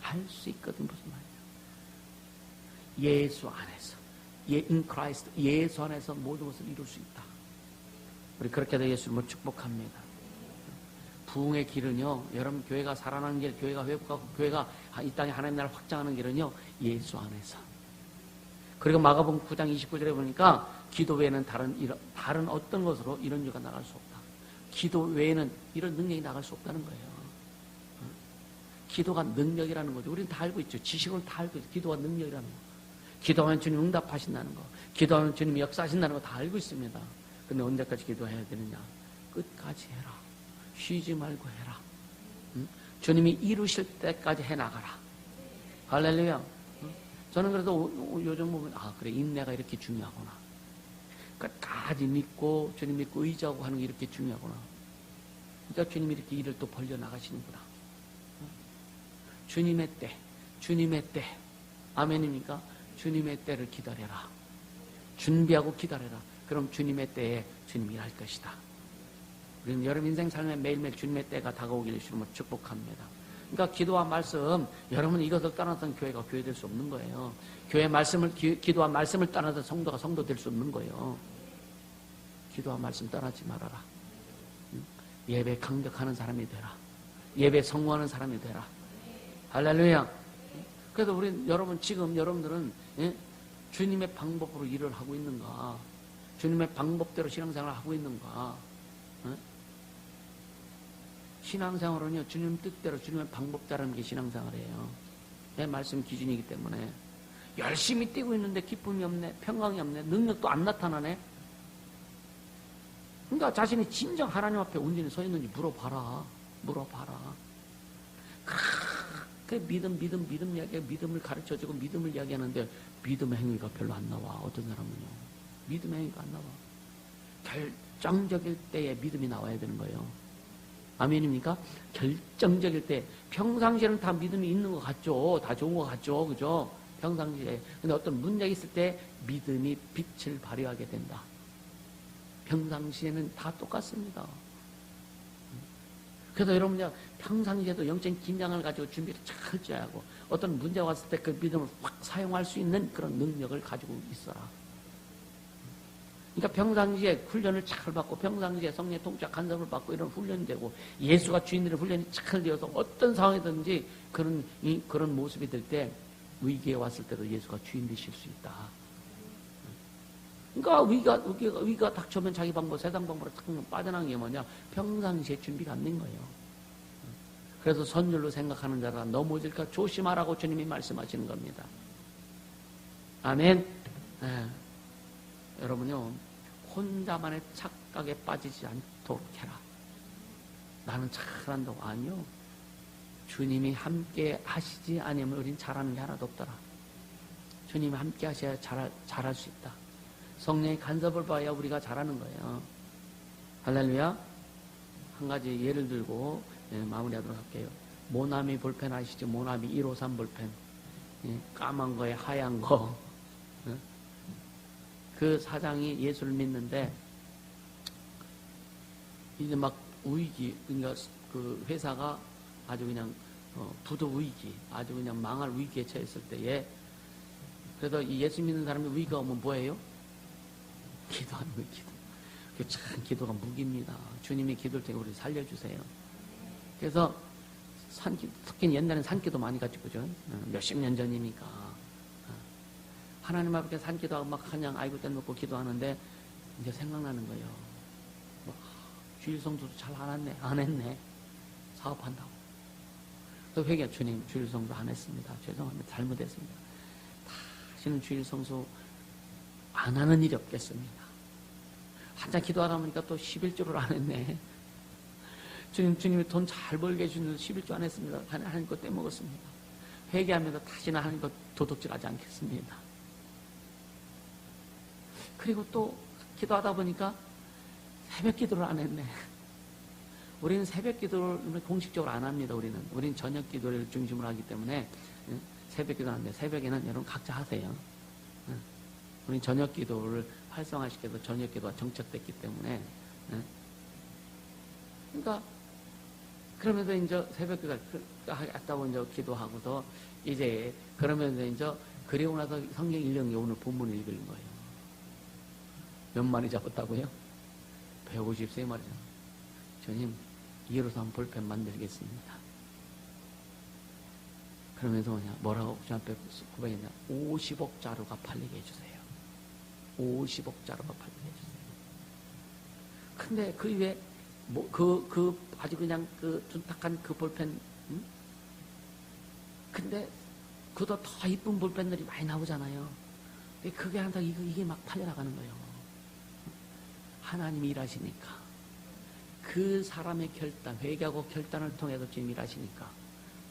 할 수 있거든 무슨 말이냐? 예수 안에서, in Christ, 예수 안에서 모든 것을 이룰 수 있다. 우리 그렇게 해서 예수님을 축복합니다. 부흥의 길은요, 여러분 교회가 살아나는 길, 교회가 회복하고 교회가 이 땅에 하나님 나라를 확장하는 길은요, 예수 안에서. 그리고 마가복음 9장 29절에 보니까 기도 외에는 다른 어떤 것으로 이런 일가 나갈 수 없다. 기도 외에는 이런 능력이 나갈 수 없다는 거예요. 기도가 능력이라는 거죠. 우리는 다 알고 있죠. 지식을 다 알고 있죠. 기도가 능력이라는 거. 기도하면 주님 응답하신다는 거. 기도하면 주님 역사하신다는 거 다 알고 있습니다. 근데 언제까지 기도해야 되느냐? 끝까지 해라. 쉬지 말고 해라. 주님이 이루실 때까지 해나가라. 할렐루야. 저는 그래도 요즘 보면 그래, 인내가 이렇게 중요하구나. 끝까지 믿고 주님 믿고 의지하고 하는 게 이렇게 중요하구나. 그러니까 주님이 이렇게 일을 또 벌려나가시는구나. 주님의 때 아멘입니까? 주님의 때를 기다려라. 준비하고 기다려라. 그럼 주님의 때에 주님이 일할 것이다. 우리는 여러분 인생 삶에 매일매일 주님의 때가 다가오기를 주님을 축복합니다. 그러니까 기도와 말씀, 여러분 이것을 떠나서는 교회가 교회 될 수 없는 거예요. 교회 말씀을, 기도와 말씀을 떠나서 성도가 성도 될 수 없는 거예요. 기도와 말씀 떠나지 말아라. 예배 강력하는 사람이 되라. 예배 성공하는 사람이 되라. 할렐루야. 그래서 우리 여러분 지금 여러분들은 주님의 방법으로 일을 하고 있는가? 주님의 방법대로 신앙생활을 하고 있는가? 신앙생활은요, 주님 뜻대로, 주님의 방법대로하는 게 신앙생활이에요. 내 말씀 기준이기 때문에. 열심히 뛰고 있는데 기쁨이 없네, 평강이 없네, 능력도 안 나타나네. 그러니까 자신이 진정 하나님 앞에 온전히 서 있는지 물어봐라. 그 믿음 이야기가 믿음을 가르쳐주고 믿음을 이야기하는데 믿음의 행위가 별로 안 나와. 어떤 사람은요. 믿음의 행위가 안 나와. 결정적일 때에 믿음이 나와야 되는 거예요. 아멘입니까? 결정적일 때, 평상시에는 다 믿음이 있는 것 같죠? 다 좋은 것 같죠? 그죠? 평상시에. 근데 어떤 문제가 있을 때 믿음이 빛을 발휘하게 된다. 평상시에는 다 똑같습니다. 그래서 여러분, 평상시에도 영적인 긴장을 가지고 준비를 철저히 하고, 어떤 문제가 왔을 때 그 믿음을 확 사용할 수 있는 그런 능력을 가지고 있어라. 그러니까 평상시에 훈련을 잘 받고 평상시에 성령의 통치와 간섭을 받고 이런 훈련이 되고 예수가 주인들의 훈련이 잘 되어서 어떤 상황이든지 그런 모습이 될 때 위기에 왔을 때도 예수가 주인 되실 수 있다. 그러니까 위기가 닥쳐오면 자기 방법, 세상 방법으로 빠져나간 게 뭐냐? 평상시에 준비가 안 된 거예요. 그래서 선줄로 생각하는 자라 넘어질까 조심하라고 주님이 말씀하시는 겁니다. 아멘. 여러분요, 혼자만의 착각에 빠지지 않도록 해라. 나는 잘한다고. 아니요. 주님이 함께 하시지 않으면 우린 잘하는 게 하나도 없더라. 주님이 함께 하셔야 잘할 수 있다. 성령의 간섭을 봐야 우리가 잘하는 거예요. 할렐루야. 한 가지 예를 들고 마무리하도록 할게요. 모나미 볼펜 아시죠? 모나미 153 볼펜. 까만 거에 하얀 거. 그 사장이 예수를 믿는데 이제 막 위기, 그러니까 그 회사가 아주 그냥 부도 위기, 아주 그냥 망할 위기에 처했을 때에, 그래서 이 예수 믿는 사람이 위기가 오면 뭐예요? 기도하는 거예요. 참 기도가 무기입니다. 주님이 기도를 통해 우리 살려주세요. 그래서 특히 옛날엔 산기도 많이 가지고 그죠? 몇십 년 전이니까 하나님 앞에 산기도하고 막 그냥 아이고 떼놓고 기도하는데 이제 생각나는 거예요. 주일성도도 잘 안 했네. 사업한다고. 그래서 회개, 주님 주일성도 안 했습니다. 죄송합니다. 잘못했습니다. 다시는 주일 성수 안 하는 일이 없겠습니다. 한참 기도하다 보니까 또 11조를 안 했네. 주님이 돈 잘 벌게 해주는데 11조 안 했습니다. 하나님 거 떼먹었습니다. 회개하면서 다시는 하나님 거 도둑질하지 않겠습니다. 그리고 또 기도하다 보니까 새벽 기도를 안 했네. 우리는 새벽 기도를 공식적으로 안 합니다. 우리는 저녁 기도를 중심으로 하기 때문에 새벽 기도는 안 돼요. 새벽에는 여러분 각자 하세요. 우리는 저녁 기도를 활성화시켜서 저녁 기도가 정착됐기 때문에. 그러니까 그러면서 이제 새벽 기도 했다고 이제 기도하고서 이제 그러면서 이제 그리고 나서 성경 읽는 게 오늘 본문 읽는 거예요. 몇 마리 잡았다고요? 153마리잖아. 주님, 예루살렘 볼펜 만들겠습니다. 그러면서 뭐라고 주 앞에 고백했냐? 50억 자루가 팔리게 해주세요. 50억 자루가 팔리게 해주세요. 근데 그 위에 아주 그냥 둔탁한 그 볼펜, 응? 근데 그보다 더 이쁜 볼펜들이 많이 나오잖아요. 그게 항상 이게 막 팔려나가는 거예요. 하나님이 일하시니까. 그 사람의 결단, 회개하고 결단을 통해서 지금 일하시니까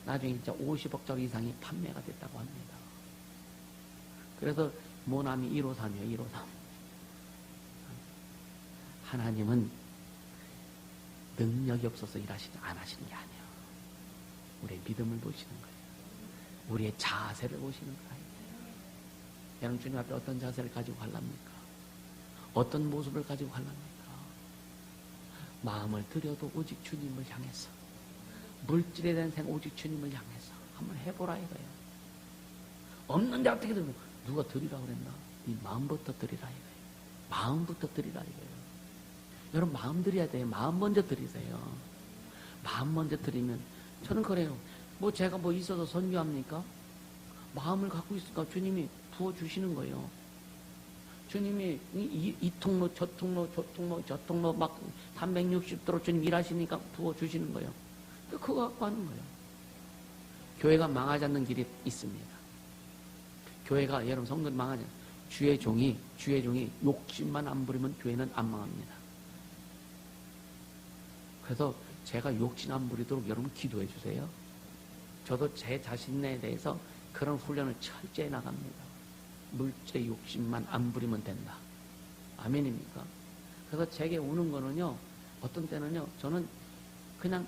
나중에 진짜 50억 짜리 이상이 판매가 됐다고 합니다. 그래서 모남이 153이요, 153. 하나님은 능력이 없어서 안 하시는 게 아니에요. 우리의 믿음을 보시는 거예요. 우리의 자세를 보시는 거예요. 여러분 주님 앞에 어떤 자세를 가지고 가랍니까? 어떤 모습을 가지고 가랍니까? 마음을 들여도 오직 주님을 향해서, 물질에 대한 생각 오직 주님을 향해서 한번 해보라 이거예요. 없는데 어떻게 들고 누가 드리라 그랬나? 이 마음부터 드리라 이거예요. 마음부터 드리라 이거예요. 여러분 마음 드려야 돼요. 마음 먼저 드리세요. 마음 먼저 드리면 저는 그래요. 제가 있어서 선교합니까? 마음을 갖고 있으니까 주님이 부어주시는 거예요. 주님이 이 통로, 저 통로, 저 통로, 저 통로 막 360도로 주님 일하시니까 부어주시는 거예요. 그거 갖고 하는 거예요. 교회가 망하지 않는 길이 있습니다. 교회가, 여러분 성도들이 망하지 않아요. 주의 종이 욕심만 안 부리면 교회는 안 망합니다. 그래서 제가 욕심 안 부리도록 여러분 기도해 주세요. 저도 제 자신에 대해서 그런 훈련을 철저히 나갑니다. 물질의 욕심만 안 부리면 된다. 아멘입니까? 그래서 제게 오는 거는요, 어떤 때는요, 저는 그냥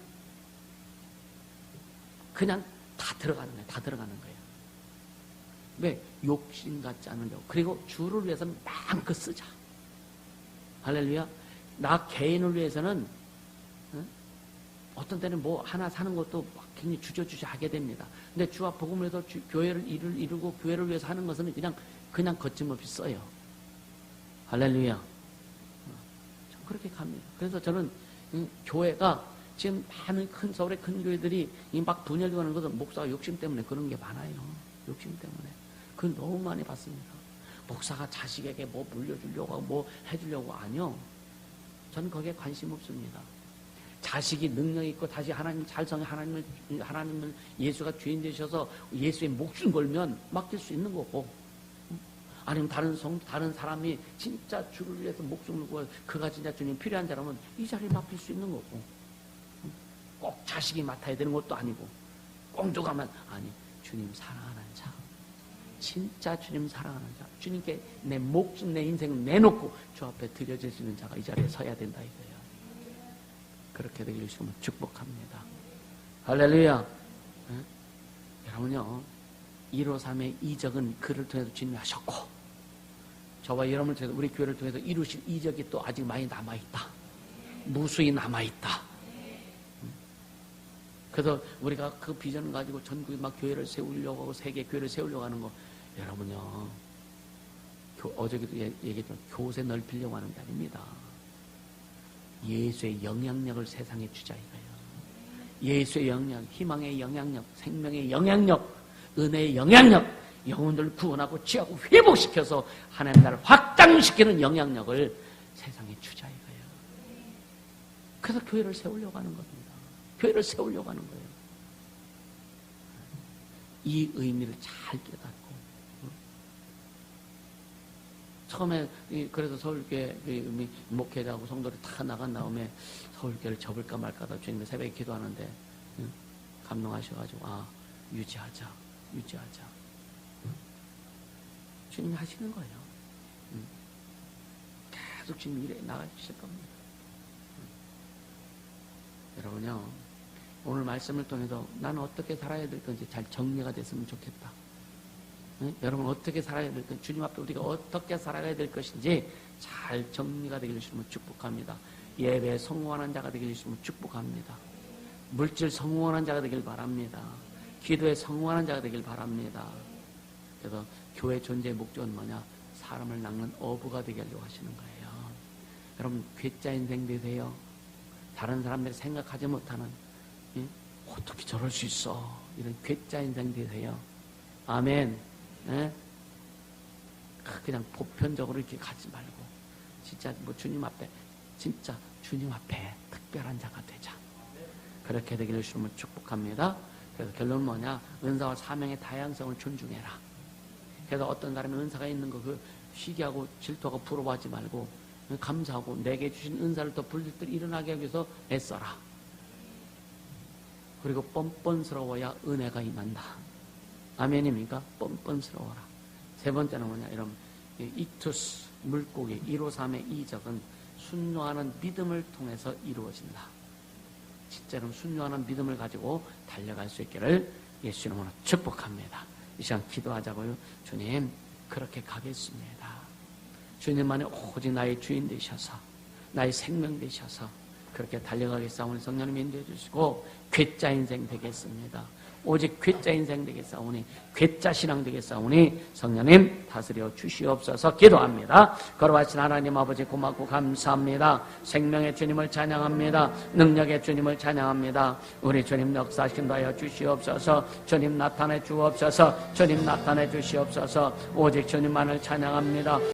다 들어가는 거예요. 다 들어가는 거예요. 왜? 욕심 갖지 않으려고. 그리고 주를 위해서는 마음껏 쓰자. 할렐루야. 나 개인을 위해서는 어떤 때는 하나 사는 것도 굉장히 주저주저 하게 됩니다. 근데 주와 복음을 해서 교회를 이루고 교회를 위해서 하는 것은 그냥 거침없이 써요. 할렐루야. 참 그렇게 갑니다. 그래서 저는 교회가 지금 많은 서울의 큰 교회들이 막 분열되는 것은 목사가 욕심 때문에 그런 게 많아요. 욕심 때문에. 그걸 너무 많이 봤습니다. 목사가 자식에게 물려주려고 하고 해주려고 아니요. 저는 거기에 관심 없습니다. 자식이 능력 있고 다시 하나님 잘성에 하나님을 예수가 주인 되셔서 예수의 목숨 걸면 맡길 수 있는 거고, 아니면 다른 사람이 진짜 주를 위해서 목숨을 걸고 그가 진짜 주님 필요한 자라면 이 자리에 맡길 수 있는 거고, 꼭 자식이 맡아야 되는 것도 아니고, 꼭 누가만 아니, 주님 사랑하는 자, 진짜 주님 사랑하는 자, 주님께 내 목숨 내 인생을 내놓고 주 앞에 드려질 수 있는 자가 이 자리에 서야 된다 이거예요. 그렇게 되길 주시면 축복합니다. 할렐루야. 여러분요, 153의 이적은 그를 통해서 주님이 하셨고, 저와 여러분을 통해서 우리 교회를 통해서 이루실 이적이 또 아직 많이 남아있다. 무수히 남아있다. 그래서 우리가 그 비전을 가지고 전국에 막 교회를 세우려고 하고 세계 교회를 세우려고 하는 거, 여러분요, 어저께도 얘기했지만 교세 넓히려고 하는 게 아닙니다. 예수의 영향력을 세상에 주자 이거예요. 예수의 영향력, 희망의 영향력, 생명의 영향력, 은혜의 영향력, 영혼들을 구원하고 취하고 회복시켜서 하나님 나라를 확장시키는 영향력을 세상에 주자 이거예요. 그래서 교회를 세우려고 하는 겁니다. 교회를 세우려고 하는 거예요. 이 의미를 잘 깨닫고 처음에 그래서 서울교회 목회자하고 성도들이 다 나간 다음에 서울교회를 접을까 말까 하다 주님이 새벽에 기도하는데 감동하셔가지고 유지하자. 주님이 하시는 거예요. 계속 주님 일에 나가주실 겁니다. 여러분요, 오늘 말씀을 통해서 나는 어떻게 살아야 될 건지 잘 정리가 됐으면 좋겠다. 여러분 어떻게 살아야 될 건지, 주님 앞에 우리가 어떻게 살아가야 될 것인지 잘 정리가 되길 주시면 축복합니다. 예배에 성공하는 자가 되길 주시면 축복합니다. 물질 성공하는 자가 되길 바랍니다. 기도에 성공하는 자가 되길 바랍니다. 그래서 교회 존재의 목적은 뭐냐? 사람을 낚는 어부가 되게 하려고 하시는 거예요. 여러분 괴짜 인생 되세요. 다른 사람들이 생각하지 못하는 어떻게 저럴 수 있어, 이런 괴짜 인생 되세요. 아멘. 그냥 보편적으로 이렇게 가지 말고 진짜 주님 앞에 특별한 자가 되자. 그렇게 되기를 주님을 축복합니다. 그래서 결론은 뭐냐? 은사와 사명의 다양성을 존중해라. 그래서 어떤 사람이 은사가 있는 거 시기하고 질투하고 부러워하지 말고 감사하고 내게 주신 은사를 더 불들 일어나게 하기 위해서 애써라. 그리고 뻔뻔스러워야 은혜가 임한다. 아멘입니까? 뻔뻔스러워라. 세 번째는 뭐냐? 여러분, 이투스, 물고기, 153의 이적은 순종하는 믿음을 통해서 이루어진다. 진짜로 순종하는 믿음을 가지고 달려갈 수 있기를 예수 이름으로 축복합니다. 이 시간 기도하자고요. 주님, 그렇게 가겠습니다. 주님만이 오직 나의 주인 되셔서, 나의 생명 되셔서 그렇게 달려가겠사오니 성령님 인도해 주시고 괴짜 인생 되겠습니다. 오직 괴짜 인생 되겠사오니, 괴짜 신앙 되겠사오니 성령님 다스려 주시옵소서. 기도합니다. 거룩하신 하나님 아버지, 고맙고 감사합니다. 생명의 주님을 찬양합니다. 능력의 주님을 찬양합니다. 우리 주님 역사하신다 하여 주시옵소서. 주님 나타내 주옵소서. 주님 나타내 주시옵소서. 오직 주님만을 찬양합니다.